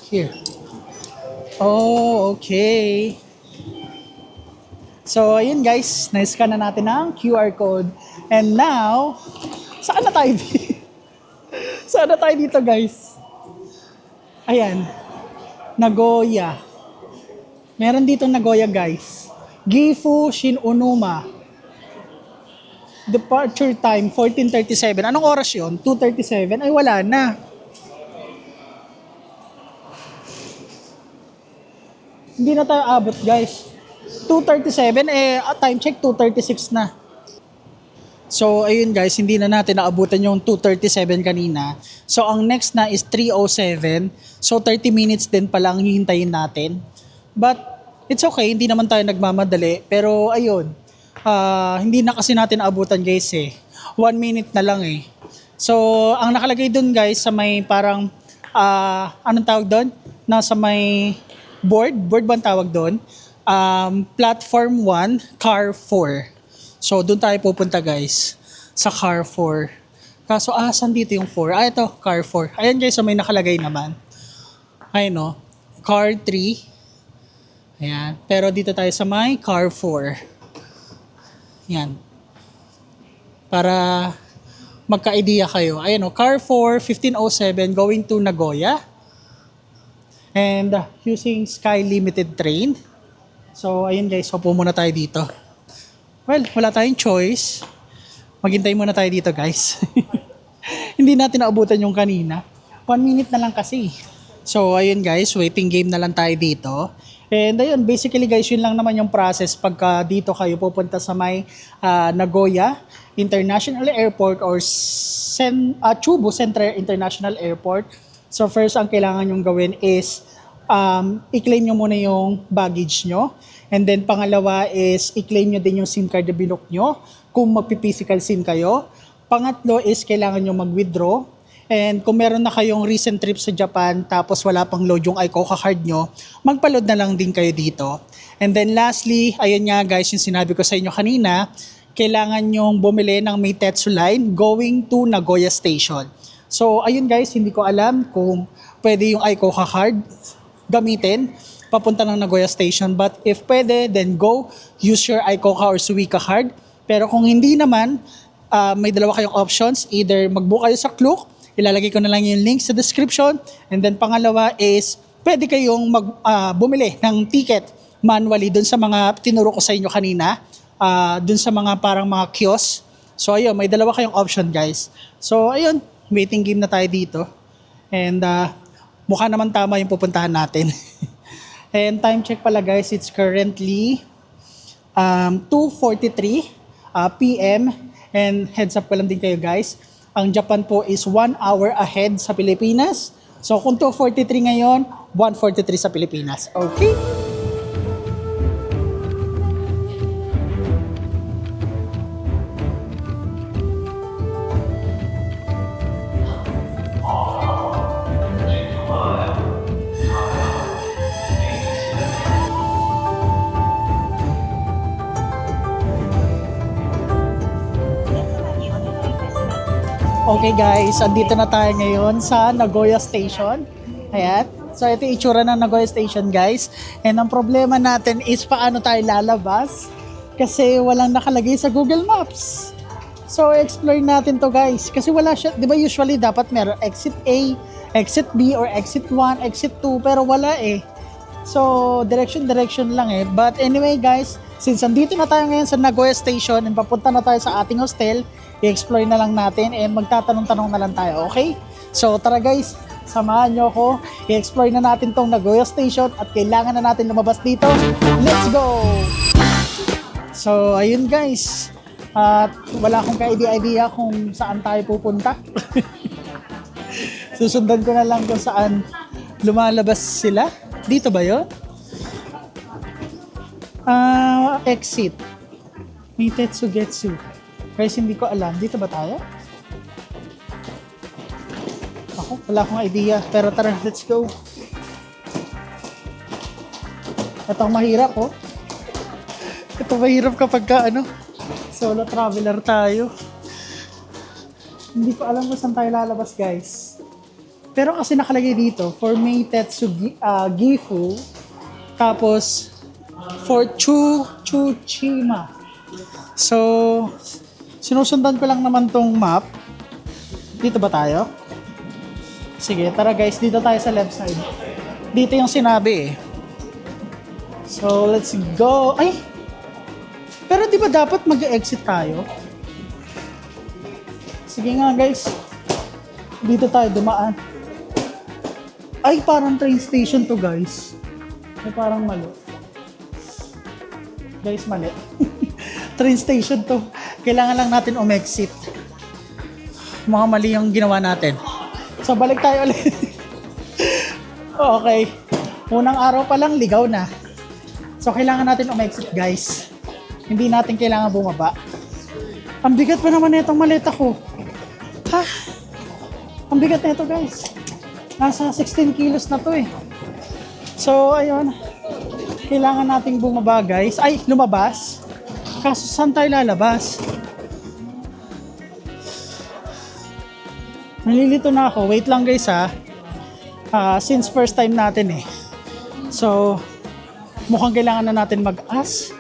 Here. Oh, okay. So, ayun guys, na-scan na natin ang QR code. And now, saan na tayo dito? Saan na tayo dito guys? Ayan, Nagoya. Meron dito Nagoya guys. Gifu Shin-Onuma. Departure time, 14:37. Anong oras yun? 2:37? Ay, wala na. Hindi na tayo abot guys. 2:37, time check 2:36 na. So, ayun guys, hindi na natin naabutan yung 2:37 kanina. So, ang next na is 3:07. So, 30 minutes din pala ang hihintayin natin. But, it's okay, hindi naman tayo nagmamadali. Pero, ayun, hindi na kasi natin naabutan guys eh. 1 minute na lang eh. So, ang nakalagay dun guys sa may parang, anong tawag doon? Nasa may board ba ang tawag doon? Platform 1, car 4. So, doon tayo pupunta guys, sa car 4. Kaso, saan dito yung 4? Ito, car 4. Ayan guys, so may nakalagay naman. Ayun no, car 3. Ayan, pero dito tayo sa may car 4. Yan. Para magka-idea kayo. Ayan no, car 4, 15:07, going to Nagoya. And using Sky Limited train. So, ayun guys, so muna tayo dito. Well, wala tayong choice. Maghintay muna tayo dito guys. Hindi natin naabutan yung kanina. 1 minute na lang kasi. So, ayun guys, waiting game na lang tayo dito. And ayun, basically guys, yun lang naman yung process pagka dito kayo pupunta sa may Nagoya International Airport or Chubu Central International Airport. So, first ang kailangan nyong gawin is i-claim nyo muna yung baggage nyo. And then pangalawa is i-claim nyo din yung SIM card na binook nyo kung magpi-physical SIM kayo. Pangatlo is kailangan nyo mag-withdraw. And kung meron na kayong recent trip sa Japan tapos wala pang load yung iCoca card nyo, magpa-load na lang din kayo dito. And then lastly, ayun nga guys yung sinabi ko sa inyo kanina, kailangan nyong bumili ng Meitetsu line going to Nagoya Station. So ayun guys, hindi ko alam kung pwede yung iCoca card gamitin papunta ng Nagoya Station. But if pwede, then go, use your iCoca or Suica card. Pero kung hindi naman, may dalawa kayong options. Either mag-book kayo sa Klook, ilalagay ko na lang yung link sa description. And then pangalawa is, pwede kayong bumili ng ticket manually dun sa mga tinuro ko sa inyo kanina. Dun sa mga parang mga kiosk. So ayun, may dalawa kayong option guys. So ayun, waiting game na tayo dito. And mukha naman tama yung pupuntahan natin. And time check pala guys, it's currently 2:43 PM. And heads up ko lang din kayo guys, ang Japan po is 1 hour ahead sa Pilipinas. So kung 2:43 ngayon, 1:43 sa Pilipinas. Okay? Okay guys, andito na tayo ngayon sa Nagoya Station. Ayan. So ito yung itsura ng Nagoya Station guys. And ang problema natin is paano tayo lalabas kasi walang nakalagay sa Google Maps. So explore natin to guys. Kasi wala siya, di ba usually dapat meron exit A, exit B, or exit 1, exit 2, pero wala eh. So direction lang eh. But anyway guys, since andito na tayo ngayon sa Nagoya Station and papunta na tayo sa ating hostel, i-explore na lang natin and magtatanong-tanong na lang tayo, okay? So tara guys, samahan nyo ako, i-explore na natin tong Nagoya Station at kailangan na natin lumabas dito. Let's go! So ayun guys, at wala akong ka-idea kung saan tayo pupunta. Susundan ko na lang kung saan lumalabas sila. Dito ba yun? Exit Meitetsu Getsu. Guys, hindi ko alam. Dito ba tayo? Ako, wala akong idea. Pero tara, let's go. Ito ang mahirap, oh. Ito mahirap kapag solo traveler tayo. Hindi ko alam kung saan tayo lalabas, guys. Pero kasi nakalagay dito, for Meitetsu Gifu. Tapos, For Chuchima. So, sinusundan ko lang naman tong map. Dito ba tayo? Sige, tara guys, dito tayo sa left side. Dito yung sinabi eh. So, let's go. Ay! Pero di ba dapat mag-exit tayo? Sige nga guys. Dito tayo dumaan. Ay, parang train station to guys. Ay, parang mali. Guys, mali. Train station to. Kailangan lang natin umexit. Mga mali yung ginawa natin. So, balik tayo ulit. Okay. Unang araw pa lang, ligaw na. So, kailangan natin umexit, guys. Hindi natin kailangan bumaba. Ang bigat pa naman itong maleta ko. Ha? Ang bigat na ito, guys. Nasa 16 kilos na to eh. So, ayun. Kailangan nating bumaba, guys. Ay, lumabas. Kaso, saan tayo lalabas? Nalilito na ako. Wait lang guys ha. Since first time natin eh. So, mukhang kailangan na natin mag-ask.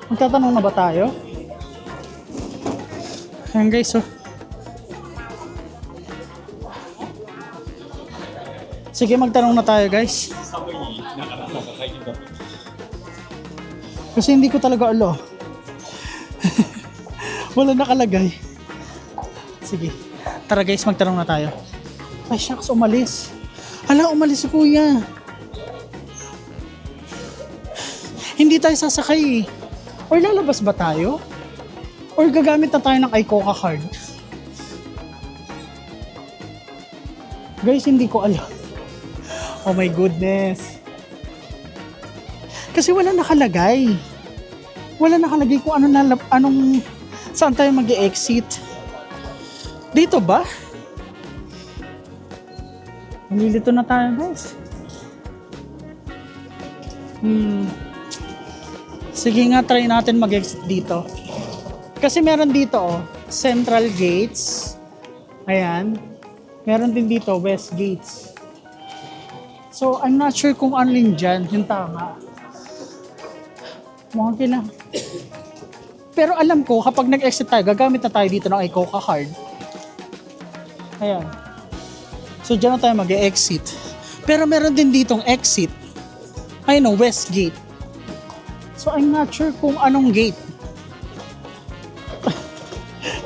Magtatanong na ba tayo? Ayan guys oh. Sige, magtanong na tayo guys. Kasi hindi ko talaga alo. Wala nakalagay. Sige. Tara guys, magtanong na tayo. Ay shucks, umalis. Hala, umalis si kuya. Hindi tayo sasakay eh. Or lalabas ba tayo? Or gagamit na tayo ng iCoca card? Guys, hindi ko alam. Oh my goodness. Kasi wala nakalagay. Wala nakalagay kung anong saan tayo mag-exit. Dito ba? Nalilito na tayo guys. Sige nga, try natin mag-exit dito. Kasi meron dito oh, Central Gates. Ayan. Meron din dito, West Gates. So, I'm not sure kung ano rin dyan, yung tama. Mukhang kailangan. Pero alam ko, kapag nag-exit tayo, gagamit na tayo dito ng iCoca card. Ayan. So, dyan na tayo mag-exit. Pero meron din ditong exit. Ayun o, West Gate. So, I'm not sure kung anong gate.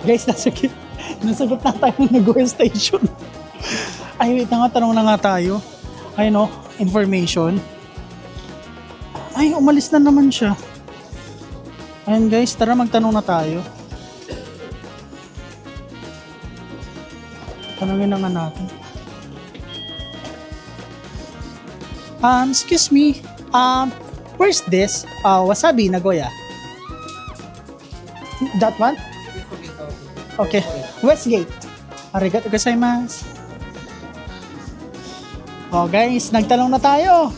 Guys, nasa gitna tayo ng Nagoya Station. Ay, wait na nga, tanong na nga tayo. Ayun o, information. Ay, umalis na naman siya. Ayun guys, tara magtanong na tayo. Tanungin na nga natin. Excuse me. Where's this? Wasabi, Nagoya. That one? Okay. Westgate. Arigato gozaimasu. Oh guys, nagtanong na tayo.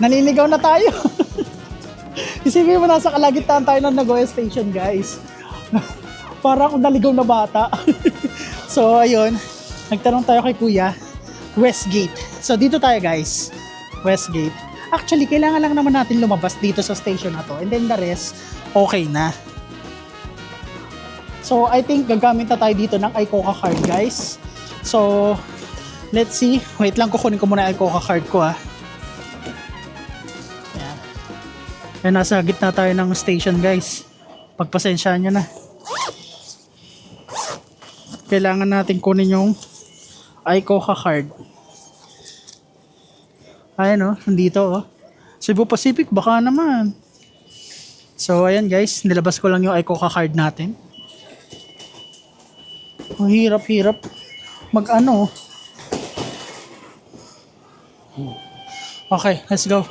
Naliligaw na tayo. Isipin mo, nasa kalagitnaan tayo ng Nagoya Station guys. Para akong naligaw na bata. So ayun, nagtanong tayo kay Kuya. Westgate. So dito tayo guys. Westgate. Actually, kailangan lang naman natin lumabas dito sa station na to. And then the rest, okay na. So I think gagamit na tayo dito ng iCoca card guys. So let's see. Wait lang, kukunin ko muna yung iCoca card ko ha. Ayan. Ayan, nasa gitna tayo ng station guys. Pagpasensyaan nyo na. Kailangan natin kunin yung iCoca card. Ayan o, nandito o. Cebu Pacific, baka naman. So ayan guys, nilabas ko lang yung iCoca card natin. Ang hirap-hirap mag-ano. Okay, let's go.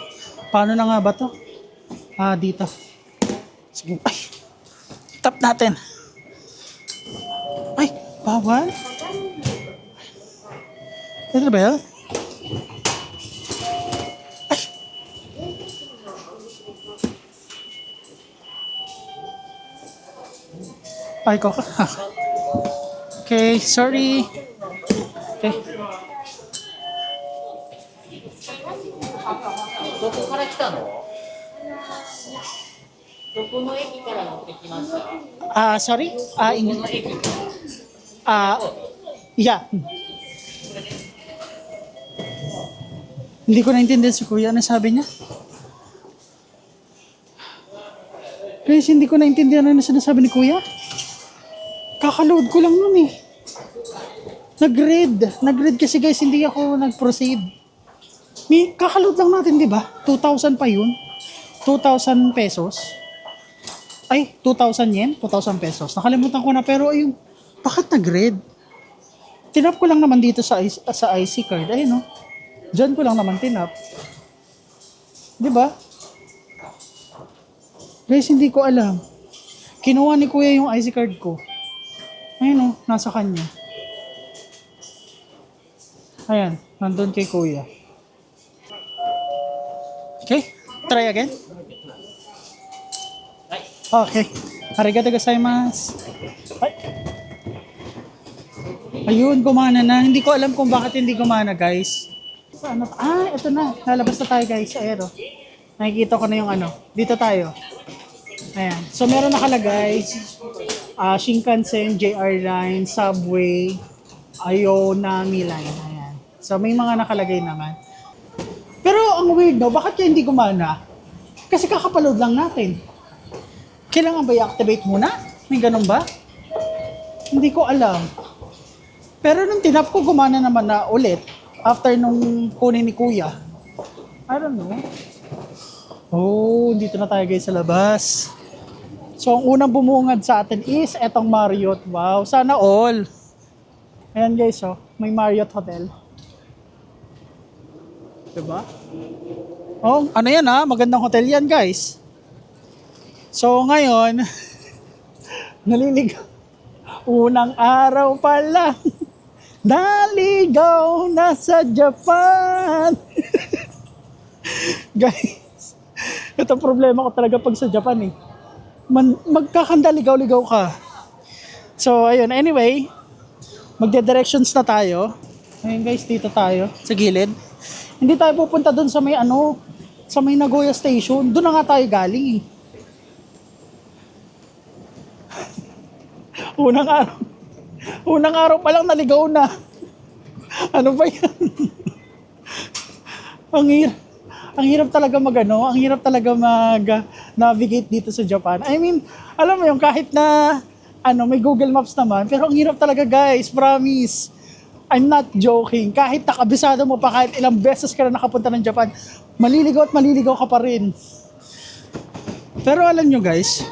Paano na nga ba to? Dito. Sige. Ay! Tap natin. Ay! Bawal? Ito ba yun? Ay! Ay, Coca. Okay, sorry. Okay. どこから来たの？ Sorry? Yeah. Hindi ko naintindihan si Kuya. Ano sabi niya? Guys, hindi ko naintindihan ano sinasabi ni Kuya. Kakaload ko lang nun eh. Nag-read kasi guys, hindi ako nag-proceed. Kakaload lang natin, di ba? 2,000 pa yun. 2,000 pesos. Ay, 2,000 yen? 2,000 pesos. Nakalimutan ko na pero ayun, bakit nag-read? Tinap ko lang naman dito sa IC card. Ayun no. Diyan ko lang naman tinap. Di ba? Guys, hindi ko alam. Kinuha ni Kuya yung IC card ko. Ayun o, nasa kanya. Ayan, nandun kay Kuya. Okay, try again. Okay, arigatou gozaimasu. Ay. Ayun, gumana na. Hindi ko alam kung bakit hindi gumana, guys. Saan na? Ito na. Lalabas na tayo, guys. Aero. Nakikita ko na yung ano. Dito tayo. Ayan. So, meron nakalagay. Shinkansen, JR Line, Subway, Ayonami Line. Ayan. So, may mga nakalagay naman. Pero, ang weird, no? Bakit kaya hindi gumana? Kasi kakapaload lang natin. Kailangan ba i-activate muna? May ganun ba? Hindi ko alam. Pero nung tinap ko, gumana naman na ulit. After nung kunin ni Kuya. I don't know. Oh, dito na tayo guys sa labas. So, ang unang bumungad sa atin is etong Marriott. Wow, sana all. Ayan guys, oh. May Marriott Hotel. Diba? Oh, ano yan ha? Magandang hotel yan guys. So, ngayon, naliligaw. Unang araw pa lang. Naligaw na sa Japan. Guys, ito problema ko talaga pag sa Japan eh. Magkakandaligaw-ligaw ka. So, ayun. Anyway, magde-directions na tayo. Ayun guys, dito tayo. Sa gilid. Hindi tayo pupunta dun sa may sa may Nagoya Station. Doon na nga tayo galing eh. Unang araw pa lang naligaw na. Ano ba yan? ang hirap talaga ang hirap talaga mag-navigate dito sa Japan. I mean, alam mo yung kahit na may Google Maps naman, pero ang hirap talaga guys, promise. I'm not joking. Kahit nakabisado mo pa, kahit ilang beses ka na nakapunta ng Japan, maliligaw at maliligaw ka pa rin. Pero alam nyo guys,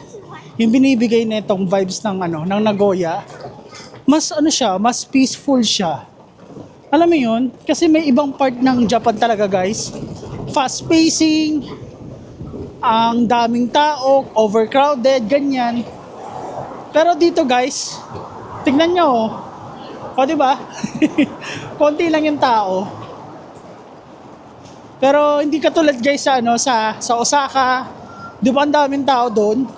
yung binibigay nitong vibes ng ng Nagoya, mas mas peaceful siya. Alam mo yun? Kasi may ibang part ng Japan talaga guys. Fast pacing, ang daming tao, overcrowded, ganyan. Pero dito guys, tignan nyo oh. O diba? Konti lang yung tao. Pero hindi katulad guys sa Osaka, di ba ang daming tao doon?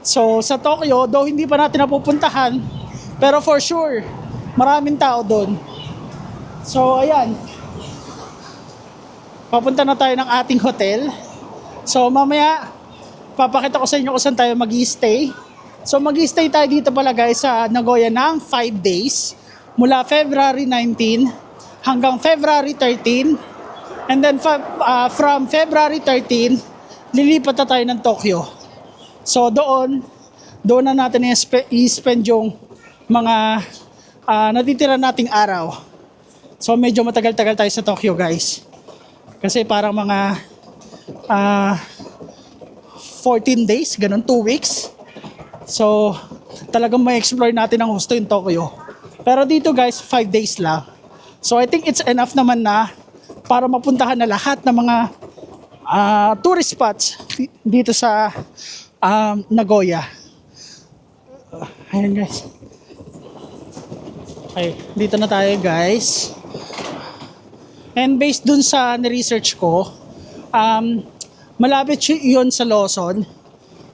So sa Tokyo, though hindi pa natin napupuntahan, pero for sure, maraming tao doon. So ayan, papunta na tayo ng ating hotel. So mamaya, papakita ko sa inyo kung saan tayo mag-i-stay. So mag-i-stay tayo dito pala guys sa Nagoya ng 5 days. Mula February 19 hanggang February 13. And then from February 13, lilipat na tayo ng Tokyo. So doon na natin i-spend yung mga natitira nating araw. So medyo matagal-tagal tayo sa Tokyo guys. Kasi parang mga 14 days, ganun, 2 weeks. So talagang may explore natin ang gusto yung Tokyo. Pero dito guys, 5 days lang. So I think it's enough naman na para mapuntahan na lahat ng mga tourist spots dito sa Nagoya. Ayan guys. Okay, dito na tayo guys. And based dun sa ni-research ko, malapit yun sa Lawson.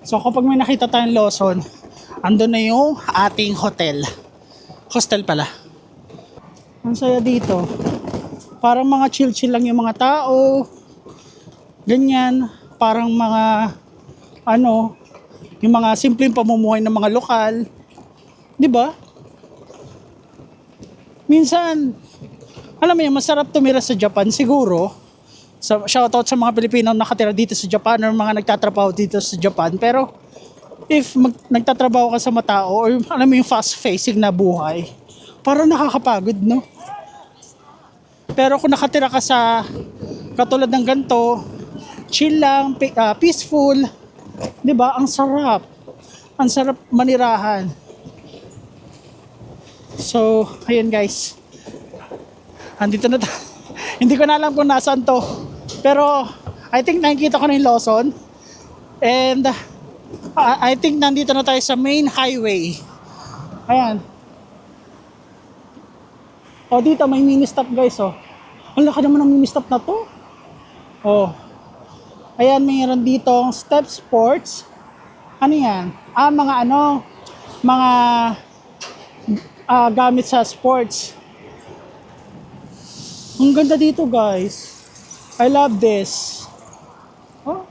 So kapag may nakita tayong Lawson, andun na yung ating hotel. Hostel pala. Ang saya dito. Parang mga chill-chill lang yung mga tao. Ganyan. parang mga ano, yung mga simpleng pamumuhay ng mga lokal. 'Di ba? Minsan, alam mo yun, masarap tumira sa Japan siguro. So, shoutout sa mga Pilipino nakatira dito sa Japan or mga nagtatrabaho dito sa Japan. Pero, if nagtatrabaho ka sa matao or alam mo yung fast-facing na buhay, parang nakakapagod, no? Pero kung nakatira ka sa katulad ng ganito, chill lang, peaceful, 'di ba? Ang sarap. Ang sarap manirahan. So, ayun guys. Andito na Hindi ko na alam kung nasaan to. Pero, I think nakikita ko na yung Lawson. And, I think nandito na tayo sa main highway. Ayan. O, dito may mini stop guys, oh. Ang laki naman ng mini stop na to. Oh. Ayan, mayroon ditong Step Sports. Ano yan? Mga gamit sa sports. Ang ganda dito guys. I love this. Oh.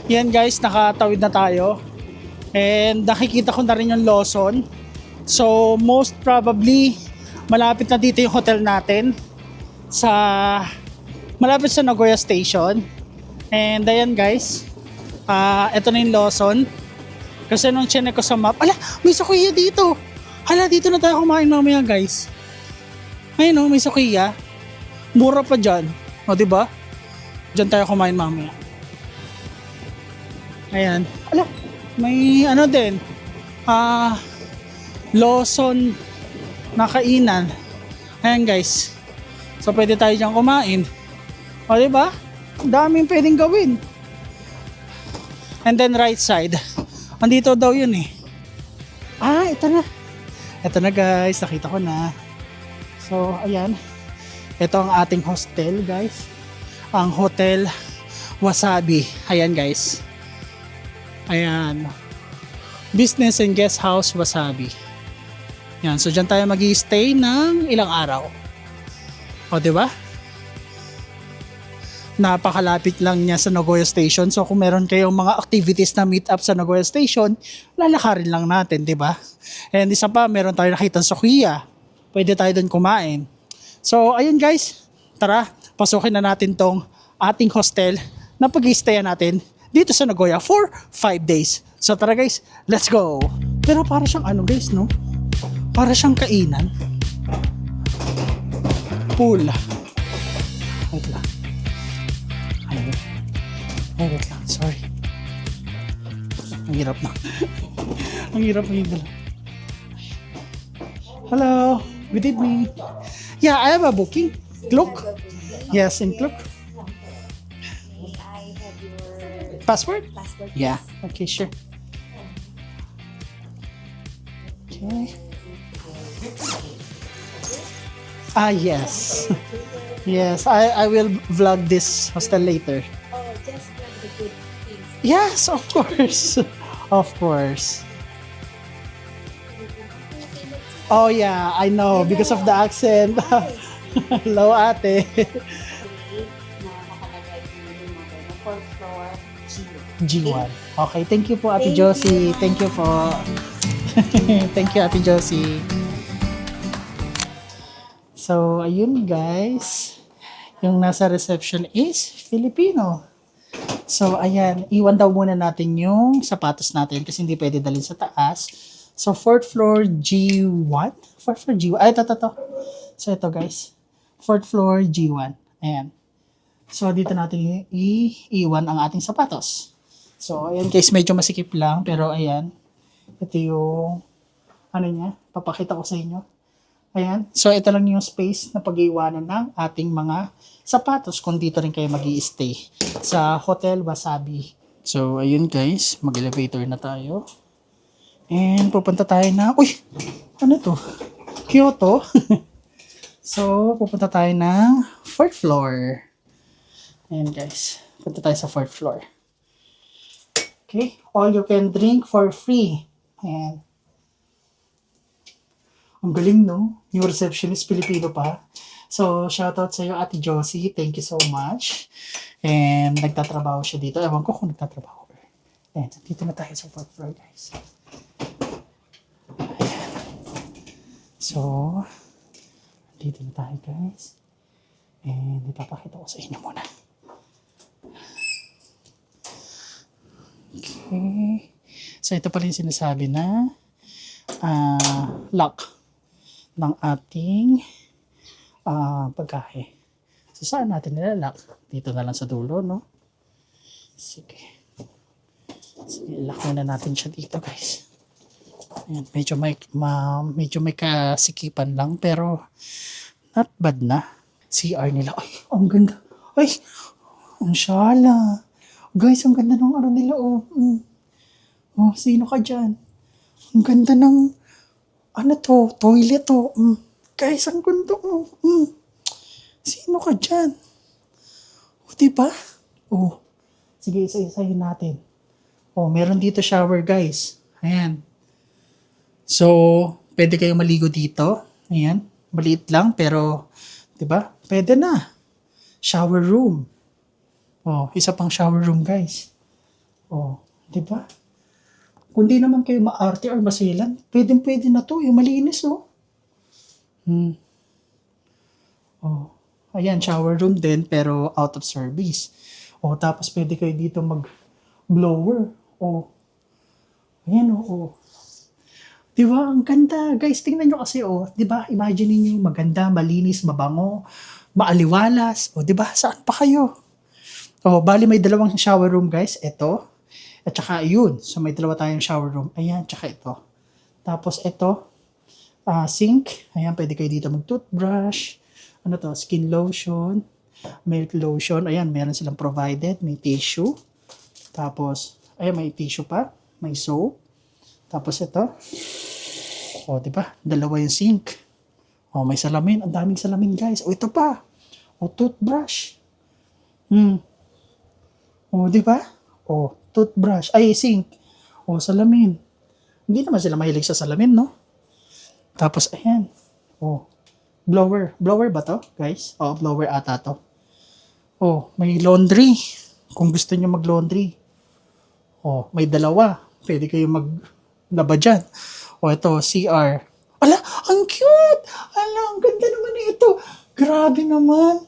Yan guys, nakatawid na tayo. And nakikita ko na rin yung Lawson. So most probably malapit na dito yung hotel natin malapit sa Nagoya Station. And ayan guys, eto na yung Lawson. Kasi nung chinek ko sa map, may Sukiya dito. Dito na tayo kumain mamaya guys. Ayun may Sukiya. Mura pa dyan. O diba? Dyan tayo kumain mamaya. Ayan. May din. Lawson na kainan. Ayan guys. So pwede tayo dyan kumain. O diba? Daming pwedeng gawin. And then right side. Andito daw yun eh. Ito na. Ito na guys. Nakita ko na. So ayan. Ito ang ating hostel guys. Ang Hotel Wasabi. Ayan guys. Ayan. Business and Guest House Wasabi. Yan. So, dyan tayo mag-i-stay ng ilang araw. O, diba? Napakalapit lang niya sa Nagoya Station. So, kung meron kayong mga activities na meet up sa Nagoya Station, lalakarin lang natin, diba? And isa pa, meron tayo nakita sa Sukiya. Pwede tayo doon kumain. So, ayun guys. Tara, pasukin na natin tong ating hostel na pag-i-stayan natin dito sa Nagoya for 5 days. So tara guys, let's go! Pero para siyang guys, no? Para siyang kainan. Pool. Wait lang. Wait lang, sorry. Ang hirap na. Ang hirap na yung dala. Hello, good evening. Yeah, I have a booking. Klook? Yes, in Klook. Passport? Passport. Yeah. Okay, sure. Okay. Yes. Yes, I will vlog this hostel later. Oh, just grab the good things. Yes, of course. Of course. Oh yeah, I know because of the accent. Hello, ate. Nakalagay yung mga 4th floor. G1. Okay, thank you po Ate Josie. Thank you po. Thank you Ate Josie. So, ayun guys. Yung nasa reception is Filipino. So, ayan. Iwan daw muna natin yung sapatos natin kasi hindi pwede dalhin sa taas. So, 4th floor G1. 4th floor G1. Ay, ito. So, ito guys. 4th floor G1. Ayan. So, dito natin iiwan ang ating sapatos. So, ayan guys, medyo masikip lang. Pero, ayan. Ito yung, papakita ko sa inyo. Ayan. So, ito lang yung space na pag-iwanan ng ating mga sapatos kung dito rin kayo mag-i-stay sa Hotel Wasabi. So, ayun guys, mag-elevator na tayo. And pupunta tayo na, ano to? Kyoto. So, pupunta tayo ng 4th floor. Ayan guys. Punta tayo sa 4th floor. Okay. All you can drink for free. Ayan. Ang galing, no? Yung receptionist, Pilipino pa. So, shoutout sa iyo, Ate Josie. Thank you so much. And nagtatrabaho siya dito. Ewan ko kung nagtatrabaho. Ayan, dito na tayo sa 4th floor, guys. Ayan. So, dito na tayo, guys. And ipapakita ko sa inyo muna. Okay. So, ito pala yung sinasabi na lock ng ating pagkahe. So, saan natin nilalak? Dito na lang sa dulo, no? Sige. Sige, lock na natin siya dito, guys. Ayan, medyo may kasikipan lang, pero not bad na. CR nila. Ay, ang ganda. Ay, ang shala. Guys, ang ganda ng ano nila, oh. Oh, sino ka dyan? Ang ganda ng, ano to, toilet, oh. Guys, ang ganda, oh. Sino ka dyan? O, diba? Oh, sige, isa-isahin natin. Oh, meron dito shower, guys. Ayan. So, pwede kayong maligo dito. Ayan. Maliit lang, pero, diba? Pwede na. Shower room. Oh, isa pang shower room, guys. Oh, diba? Kung di naman kayo maarte or masilan, pwede na to. Yung malinis, oh. Oh. Ayan, shower room din, pero out of service. Oh, tapos pwede kayo dito mag-blower. Oh. Ayan, oh. Diba? Ang ganda. Guys, tingnan nyo kasi, oh. Diba? Imagine niyo maganda, malinis, mabango, maaliwalas. Oh, diba? Saan pa kayo? Oh, bali may dalawang shower room, guys. Ito. At saka yun. So, may dalawa tayong shower room. Ayan, tsaka ito. Tapos ito, sink. Ayan, pwede kayo dito mag-toothbrush. Ano to? Skin lotion. Milk lotion. Ayan, meron silang provided. May tissue. Tapos, ayan, may tissue pa. May soap. Tapos ito. O, diba? Dalawa yung sink. O, may salamin. Ang daming salamin, guys. O, ito pa. O, toothbrush. O, diba? O, toothbrush. Ay, sink. O, salamin. Hindi naman sila mahilig sa salamin, no? Tapos, ayan. O, blower. Blower ba to, guys? O, blower ata to. O, may laundry. Kung gusto niyo mag-laundry. O, may dalawa. Pwede kayo maglaba dyan. O, ito, CR. Ala, ang cute! Ala, ang ganda naman ito. Grabe naman.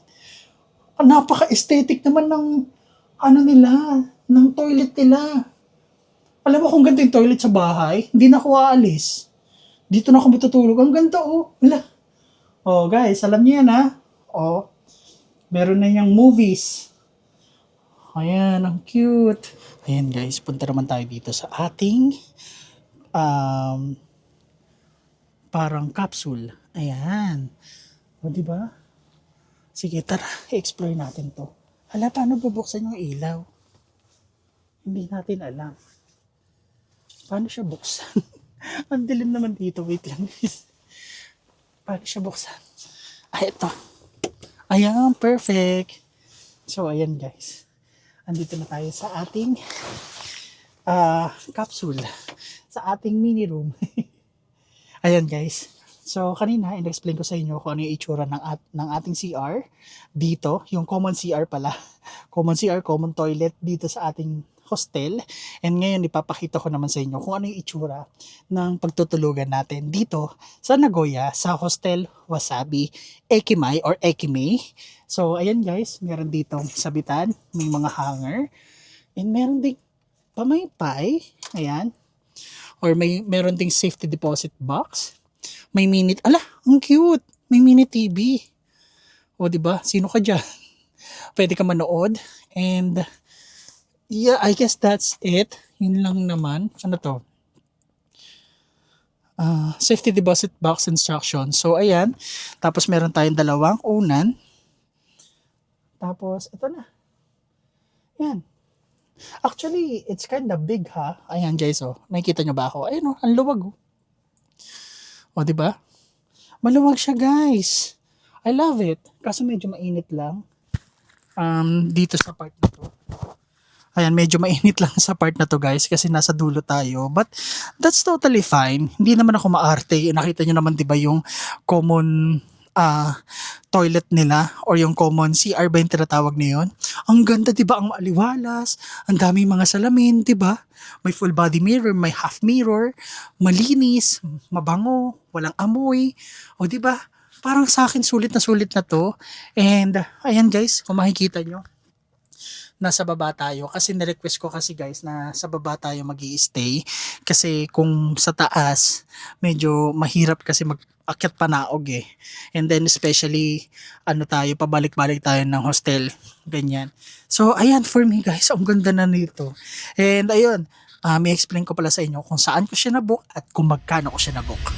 Napaka-aesthetic naman ng ano nila, ng toilet nila. Alam mo kung ganda yung toilet sa bahay, hindi na ako aalis. Dito na ako matutulog. Ang ganda, oh. Wala. Oh, guys, alam niyo yan, ha? Oh, meron na yung movies. Ayan, ang cute. Ayan, guys, punta naman tayo dito sa ating parang capsule. Ayan. O, diba? Sige, tara, i-explore natin to. Hala, paano bubuksan yung ilaw? Hindi natin alam. Paano siya buksan? Ang dilim naman dito. Wait lang, guys. Paano siya buksan? Ay, ito. Ayan, perfect. So, ayan, guys. Andito na tayo sa ating capsule. Sa ating mini room. Ayan, guys. So, kanina, in-explain ko sa inyo kung ano yung itsura ng ating CR. Dito, yung common CR pala. Common CR, common toilet dito sa ating hostel. And ngayon, ipapakita ko naman sa inyo kung ano yung itsura ng pagtutulugan natin dito sa Nagoya, sa Hostel Wasabi Ekimay or Ekimay. So, ayan guys, meron ditong sabitan, may mga hanger, and meron ding pamaypay, ayan. Or meron ding safety deposit box. May ala, ang cute. May mini TV. O, diba? Sino ka dyan? Pwede ka manood. And, yeah, I guess that's it. Yun lang naman. Ano to? Safety deposit box instruction. So, ayan. Tapos, meron tayong dalawang unan. Tapos, ito na. Ayan. Actually, it's kind of big, ha? Ayan, guys, oh. Nakikita nyo ba ako? Ayan, oh. Ang luwag, oh. O, diba? Maluwag siya, guys. I love it. Kaso medyo mainit lang. dito sa part na to. Ayan, medyo mainit lang sa part na to guys kasi nasa dulo tayo. But that's totally fine. Hindi naman ako maarte. Nakita nyo naman 'di ba yung common toilet nila or yung common CR ba yung tinatawag na yun? Ang ganda 'di ba? Ang maaliwalas. Ang daming mga salamin 'di ba? May full body mirror, may half mirror, malinis, mabango, walang amoy. O 'di ba? Parang sa akin sulit na to. And ayan guys, kung makikita nyo, nasa baba tayo kasi na-request ko kasi guys na sa baba tayo magi-stay kasi kung sa taas medyo mahirap kasi mag-akyat panaog eh. And then especially tayo pabalik-balik tayo ng hostel ganyan. So ayan, for me guys, ang ganda na nito. And ayun, may explain ko pala sa inyo kung saan ko siya nabook at kung magkano ko siya nabook.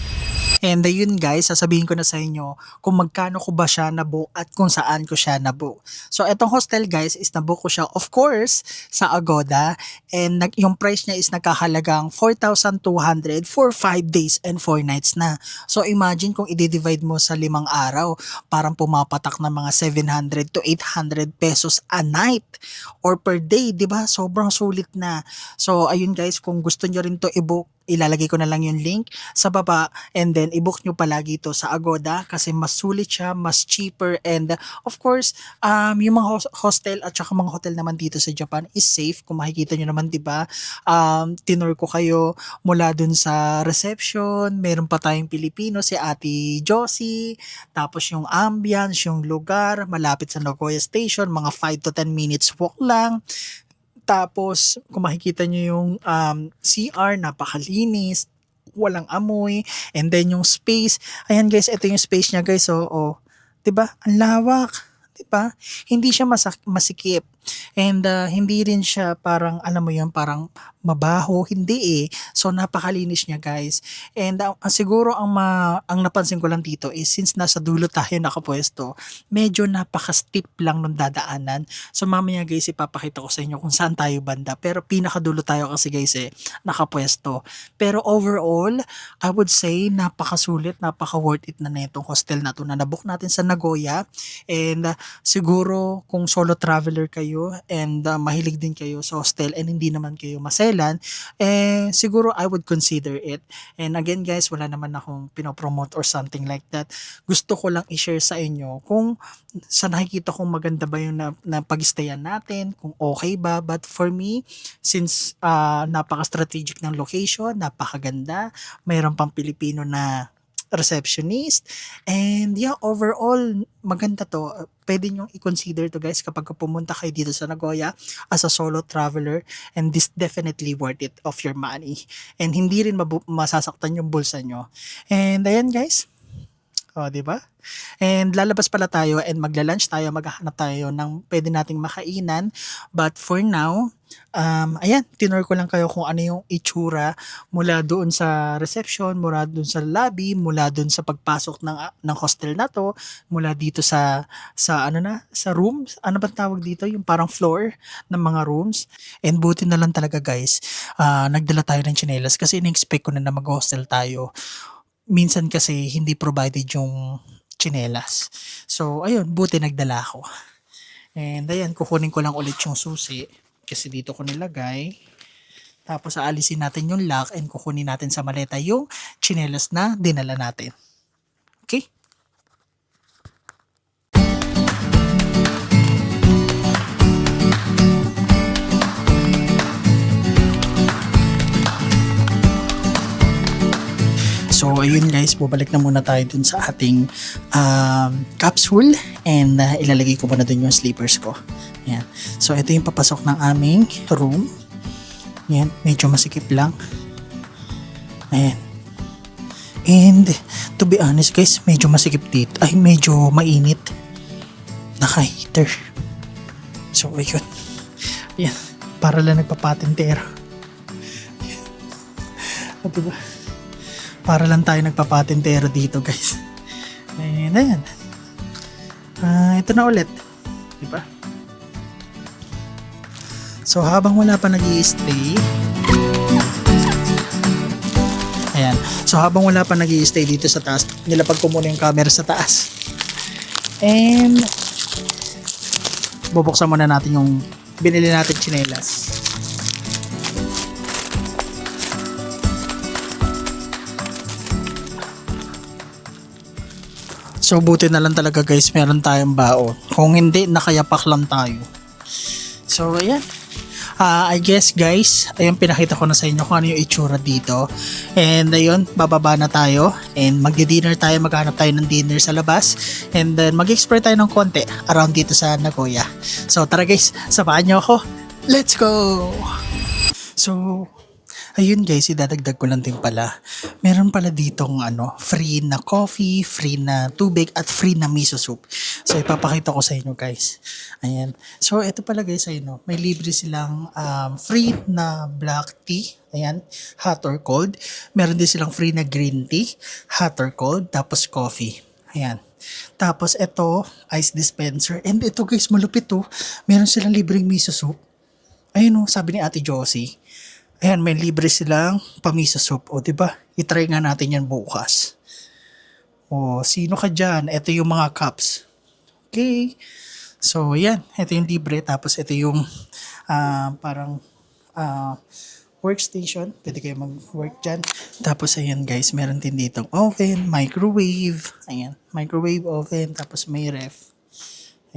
And ayun guys, sasabihin ko na sa inyo kung magkano ko ba siya nabook at kung saan ko siya nabook. So etong hostel guys is nabook ko siya of course sa Agoda and yung price niya is nagkahalagang 4,200 for 5 days and 4 nights na. So imagine kung i-divide mo sa 5 araw, parang pumapatak ng mga 700 to 800 pesos a night or per day, 'di ba? Sobrang sulit na. So ayun guys, kung gusto niyo rin to i-book, ilalagay ko na lang yung link sa baba and then i-book nyo palagi ito sa Agoda kasi mas sulit siya, mas cheaper and of course, yung mga hostel at saka mga hotel naman dito sa Japan is safe. Kung makikita nyo naman, di ba? Tinur ko kayo mula dun sa reception, meron pa tayong Pilipino, si Ate Josie, tapos yung ambience, yung lugar, malapit sa Nagoya Station, mga 5 to 10 minutes walk lang. Tapos, kung makikita nyo yung CR, napakalinis, walang amoy, and then yung space, ayan guys, ito yung space niya guys, oh, 'di ba? Ang lawak, 'di ba? Hindi siya masikip. And hindi rin siya parang alam mo yun, parang mabaho, hindi eh. So napakalinis niya guys. And siguro ang napansin ko lang dito is since nasa dulo tayo nakapwesto, medyo napaka-steep lang ng dadaanan. So mamaya guys ipapakita ko sa inyo kung saan tayo banda. Pero pinakadulo tayo kasi guys nakapwesto. Pero overall, I would say napakasulit, napaka-worth it na itong hostel na to na nabook natin sa Nagoya. And siguro kung solo traveler kayo and mahilig din kayo sa hostel and hindi naman kayo maselan, siguro I would consider it. And again guys, wala naman akong pinopromote or something like that. Gusto ko lang i-share sa inyo kung sa nakikita kong maganda ba yung na pag-stayan natin, kung okay ba. But for me, since napaka-strategic ng location, napakaganda, mayroon pang Pilipino na receptionist, and yeah, overall maganda to. Pwede nyo i-consider to guys kapag pumunta kayo dito sa Nagoya as a solo traveler, and this definitely worth it of your money and hindi rin masasaktan yung bulsa nyo. And ayan guys, di ba? And lalabas pala tayo and magla-lunch tayo, maghahanap tayo ng pwede nating makainan. But for now, ayan, tinur ko lang kayo kung ano yung itsura mula doon sa reception, mula doon sa lobby, mula doon sa pagpasok ng hostel na to, mula dito sa rooms, ano ba tawag dito, yung parang floor ng mga rooms. And buti na lang talaga guys, nagdala tayo ng tsinelas kasi in-expect ko na mag-hostel tayo. Minsan kasi hindi provided yung tsinelas. So ayun, buti nagdala ako. And ayan, kukunin ko lang ulit yung susi kasi dito ko nilagay. Tapos aalisin natin yung lock and kukunin natin sa maleta yung tsinelas na dinala natin. Okay? So ayun guys, bubalik na muna tayo dun sa ating capsule and ilalagay ko muna dun yung sleepers ko. Ayan. So ito yung papasok ng aming room. Ayan, medyo masikip lang. Ayan. And to be honest guys, medyo masikip dito. Ay, medyo mainit. Naka-heater. So ayun. Ayan, para lang nagpapatintero. Ayan. O diba? Para lang tayo nagpapatintero dito guys. And ayan. Ito na ulit. Diba? So habang wala pa nag-i-stay, ayan. So habang wala pa nag-i-stay dito sa taas, nilapag ko muna yung camera sa taas. And bubuksan muna natin yung binili natin tsinelas. So buti na lang talaga guys, meron tayong baon. Kung hindi, nakayapak lang tayo. So ayan. I guess guys, ayun pinakita ko na sa inyo kung ano yung itsura dito. And ayun, bababa na tayo. And magdi-dinner tayo, maghanap tayo ng dinner sa labas. And then mag-explore tayo ng konti around dito sa Nagoya. So tara guys, samahan nyo ako. Let's go! So, ayun guys, idadagdag ko lang din pala. Meron pala ditong free na coffee, free na tubig, at free na miso soup. So, ipapakita ko sa inyo guys. Ayan. So, ito pala guys, may libre silang free na black tea. Ayan, hot or cold. Meron din silang free na green tea, hot or cold, tapos coffee. Ayan. Tapos ito, ice dispenser. And ito guys, malupit to. Meron silang libreng miso soup. Ayun sabi ni Ate Josie. Ayan, may libre silang pamiso soup. O, diba? I-try nga natin yan bukas. O, sino ka dyan? Ito yung mga cups. Okay. So, ayan. Ito yung libre. Tapos, ito yung parang workstation. Pwede kayo mag-work dyan. Tapos, ayan guys. Meron din ditong oven, microwave. Ayan. Microwave, oven. Tapos, may ref.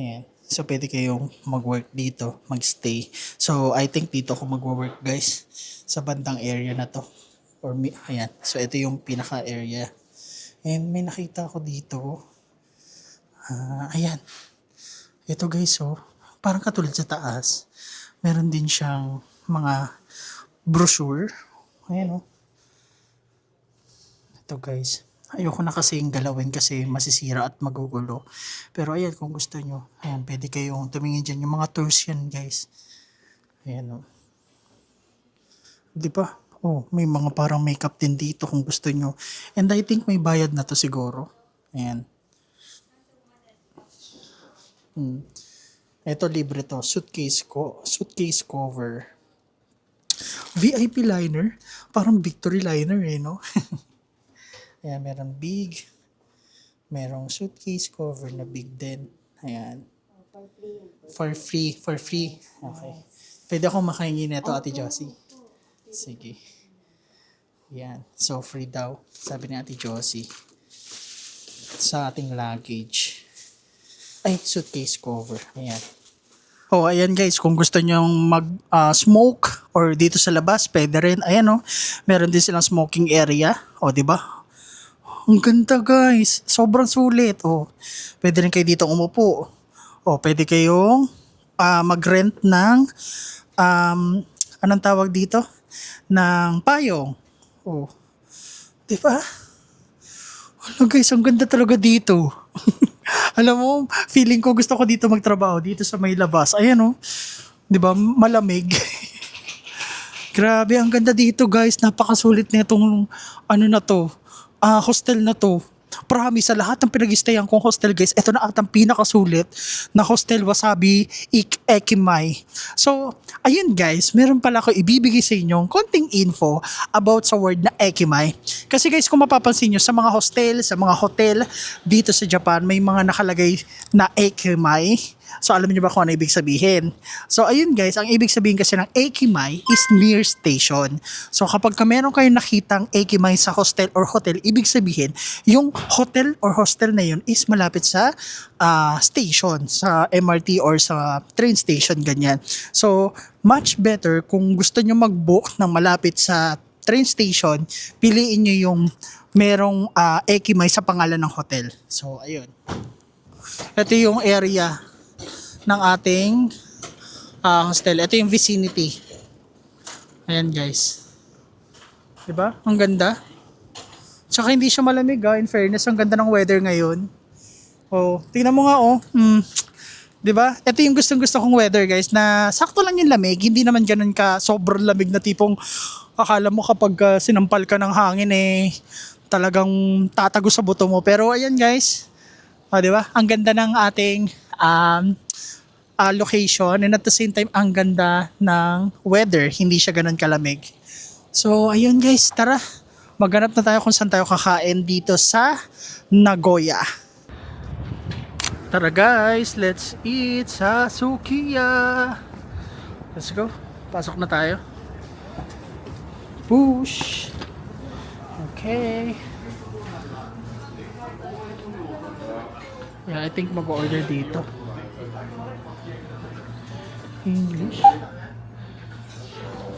Ayan. So, pwede kayong mag-work dito, mag-stay. So, I think dito ako mag-work guys, sa bandang area na to. Ayan. So, ito yung pinaka-area. And may nakita ako dito. Ayan. Ito guys, parang katulad sa taas. Meron din siyang mga brochure. Ayan Ito guys. Ayoko na kasing galawin kasi masisira at magugulo. Pero ayan, kung gusto nyo, ayan, pwede kayong tumingin dyan. Yung mga tours yan, guys. Ayan Di ba? May mga parang makeup din dito kung gusto nyo. And I think may bayad na to siguro. Ayan. Ito, libre to. Suitcase cover. VIP liner. Parang Victory liner no? Ayan, meron big. Merong suitcase cover na big din. Ayan. For free. Okay. Pwede akong makahingi nito, Ate Josie. Sige. Ayan. So, free daw. Sabi ni Ate Josie. Sa ating luggage. Ay, suitcase cover. Ayan. Ayan guys, kung gusto nyong mag-smoke or dito sa labas, pwede rin. Ayan meron din silang smoking area. Diba? Ang ganda guys. Sobrang sulit. Pwede rin kayo dito umupo. Pwede kayong mag-rent ng anong tawag dito? Ng payong. Diba? Alam guys, ang ganda talaga dito. Alam mo, feeling ko gusto ko dito magtrabaho. Dito sa may labas. Ayan Diba? Malamig. Grabe, ang ganda dito guys. Napakasulit na itong na to. Hostel na to. Promise, sa lahat ng pinag-stayan kong hostel guys, ito na atang pinakasulit na hostel Wasabi Ekimai. So, ayun guys, meron pala ako ibibigay sa inyong konting info about sa word na Ekimai. Kasi guys, kung mapapansin nyo, sa mga hostel, sa mga hotel dito sa Japan, may mga nakalagay na Ekimai. So, alam niyo ba kung ano ibig sabihin? So, ayun guys, ang ibig sabihin kasi ng Ekimai is near station. So, kapag meron kayong nakitang Ekimai sa hostel or hotel, ibig sabihin, yung hotel or hostel na yun is malapit sa station, sa MRT or sa train station, ganyan. So, much better kung gusto nyo mag-book ng malapit sa train station, piliin nyo yung merong Ekimai sa pangalan ng hotel. So, ayun. Ito yung area ng ating hostel. Ito yung vicinity. Ayan guys. Diba? Ang ganda. Tsaka hindi siya malamig in fairness, ang ganda ng weather ngayon. Tingnan mo nga diba? Ito yung gustong-gusto kong weather guys, na sakto lang yung lamig. Hindi naman ganun ka sobrang lamig na tipong akala mo kapag sinampal ka ng hangin talagang tatago sa buto mo. Pero ayan guys. Diba? Ang ganda ng ating location, and at the same time ang ganda ng weather, hindi siya ganun kalamig. So ayun guys, tara maghanap na tayo kung saan tayo kakain dito sa Nagoya. Tara guys, let's eat sa Sukiya. Let's go. Pasok na tayo. Push. Okay. Yeah, I think mag-order dito. English.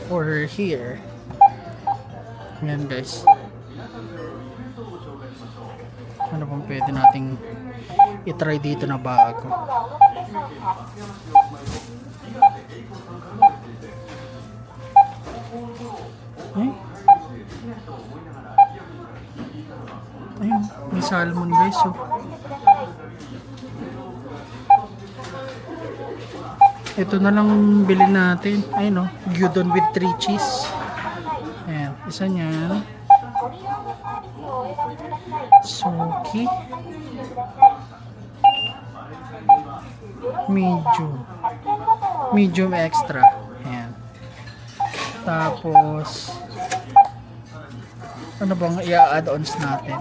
For here. Ayan guys. Ano bang pwede nating i-try dito na bago? Eh? Ayun, may salmon guys. So. Ito na lang bilhin natin. Ayun o, gyudon with 3 cheese. Ayan, isa niyan. Suki. Medium extra. Ayan. Tapos ano bang i-add-ons natin?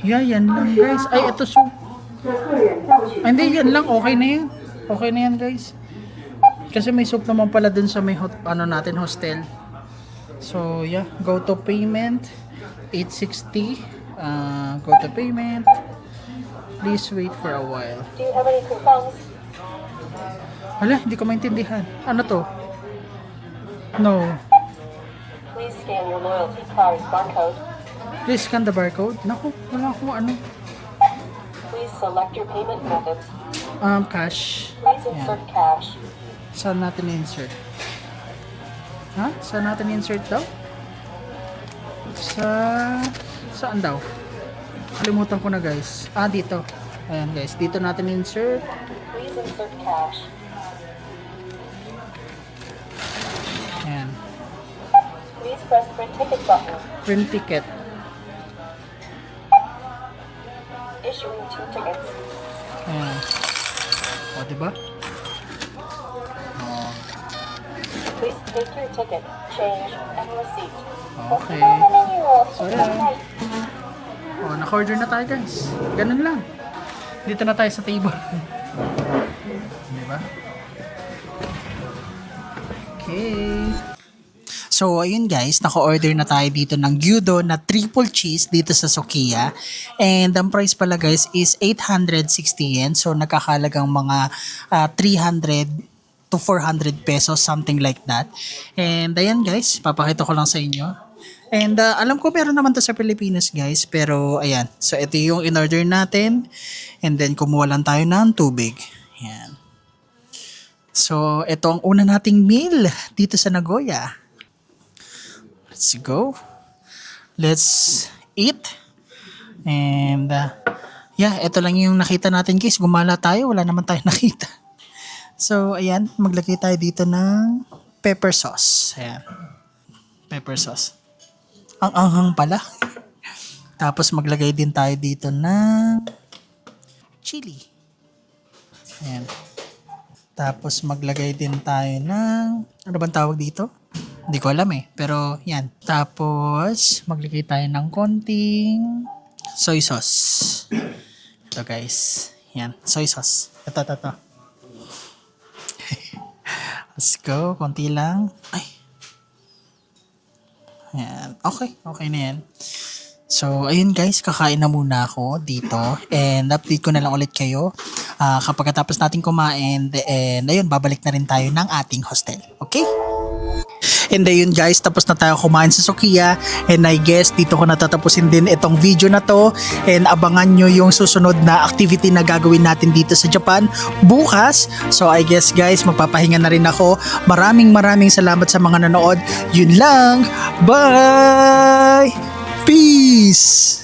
Yeah, yan lang guys. Ay, ito soup. Ay, hindi, yan lang. Okay na yan. Okay na yan guys. Kasi may soup naman pala dun sa may natin, hostel. So, yeah. Go to payment. 860. Go to payment. Please wait for a while. Do you have any coupons? Hala, hindi ko maintindihan. Ano to? No. Please scan your loyalty card's barcode. Please scan the barcode. Naku, wala akong ano. Please select your payment method. Cash. Please insert cash. Saan natin insert? Ha? Saan natin insert daw? Saan daw? Kalimutan ko na guys. Dito. Ayan guys, dito natin insert. Please insert cash. Ayan. Please press print ticket button. Print ticket. Issuing 2 tickets. Ayan. O, diba? Please take your ticket, change, and receipt. Okay. So, ayan. O, naka-order na tayo guys. Ganun lang. Dito na tayo sa table. Diba? Okay. So, ayun guys, naka-order na tayo dito ng gyudon na triple cheese dito sa Sukiya. And ang price pala guys is 860 yen. So, nakakalagang mga 300 to 400 pesos, something like that. And ayan guys, papakita ko lang sa inyo. And alam ko meron naman to sa Pilipinas guys, pero ayan. So, ito yung in-order natin. And then, kumuha lang tayo ng tubig. Ayan. So, ito ang una nating meal dito sa Nagoya. Let's go. Let's eat. And yeah, ito lang yung nakita natin guys. Gumala tayo, wala naman tayo nakita. So, ayan, maglagay tayo dito ng pepper sauce. Ayan. Pepper sauce. Ang anghang pala. Tapos maglagay din tayo dito ng chili. Ayan. Tapos maglagay din tayo ng, ano bang tawag dito? Hindi ko alam eh. Pero yan. Tapos maglagay tayo ng konting soy sauce. Ito guys. Yan. Soy sauce. Ito. Let's go. Konti lang. Ay. Yan. Okay. Okay na yan. So, ayun guys. Kakain na muna ako dito. And update ko na lang ulit kayo. Kapag tapos natin kumain. And ayun, babalik na rin tayo ng ating hostel. Okay? And ayun guys, tapos na tayo kumain sa Sukiya. And I guess dito ko natatapusin din itong video na to. And abangan nyo yung susunod na activity na gagawin natin dito sa Japan bukas. So I guess guys, magpapahinga na rin ako. Maraming salamat sa mga nanood. Yun lang. Bye! Peace!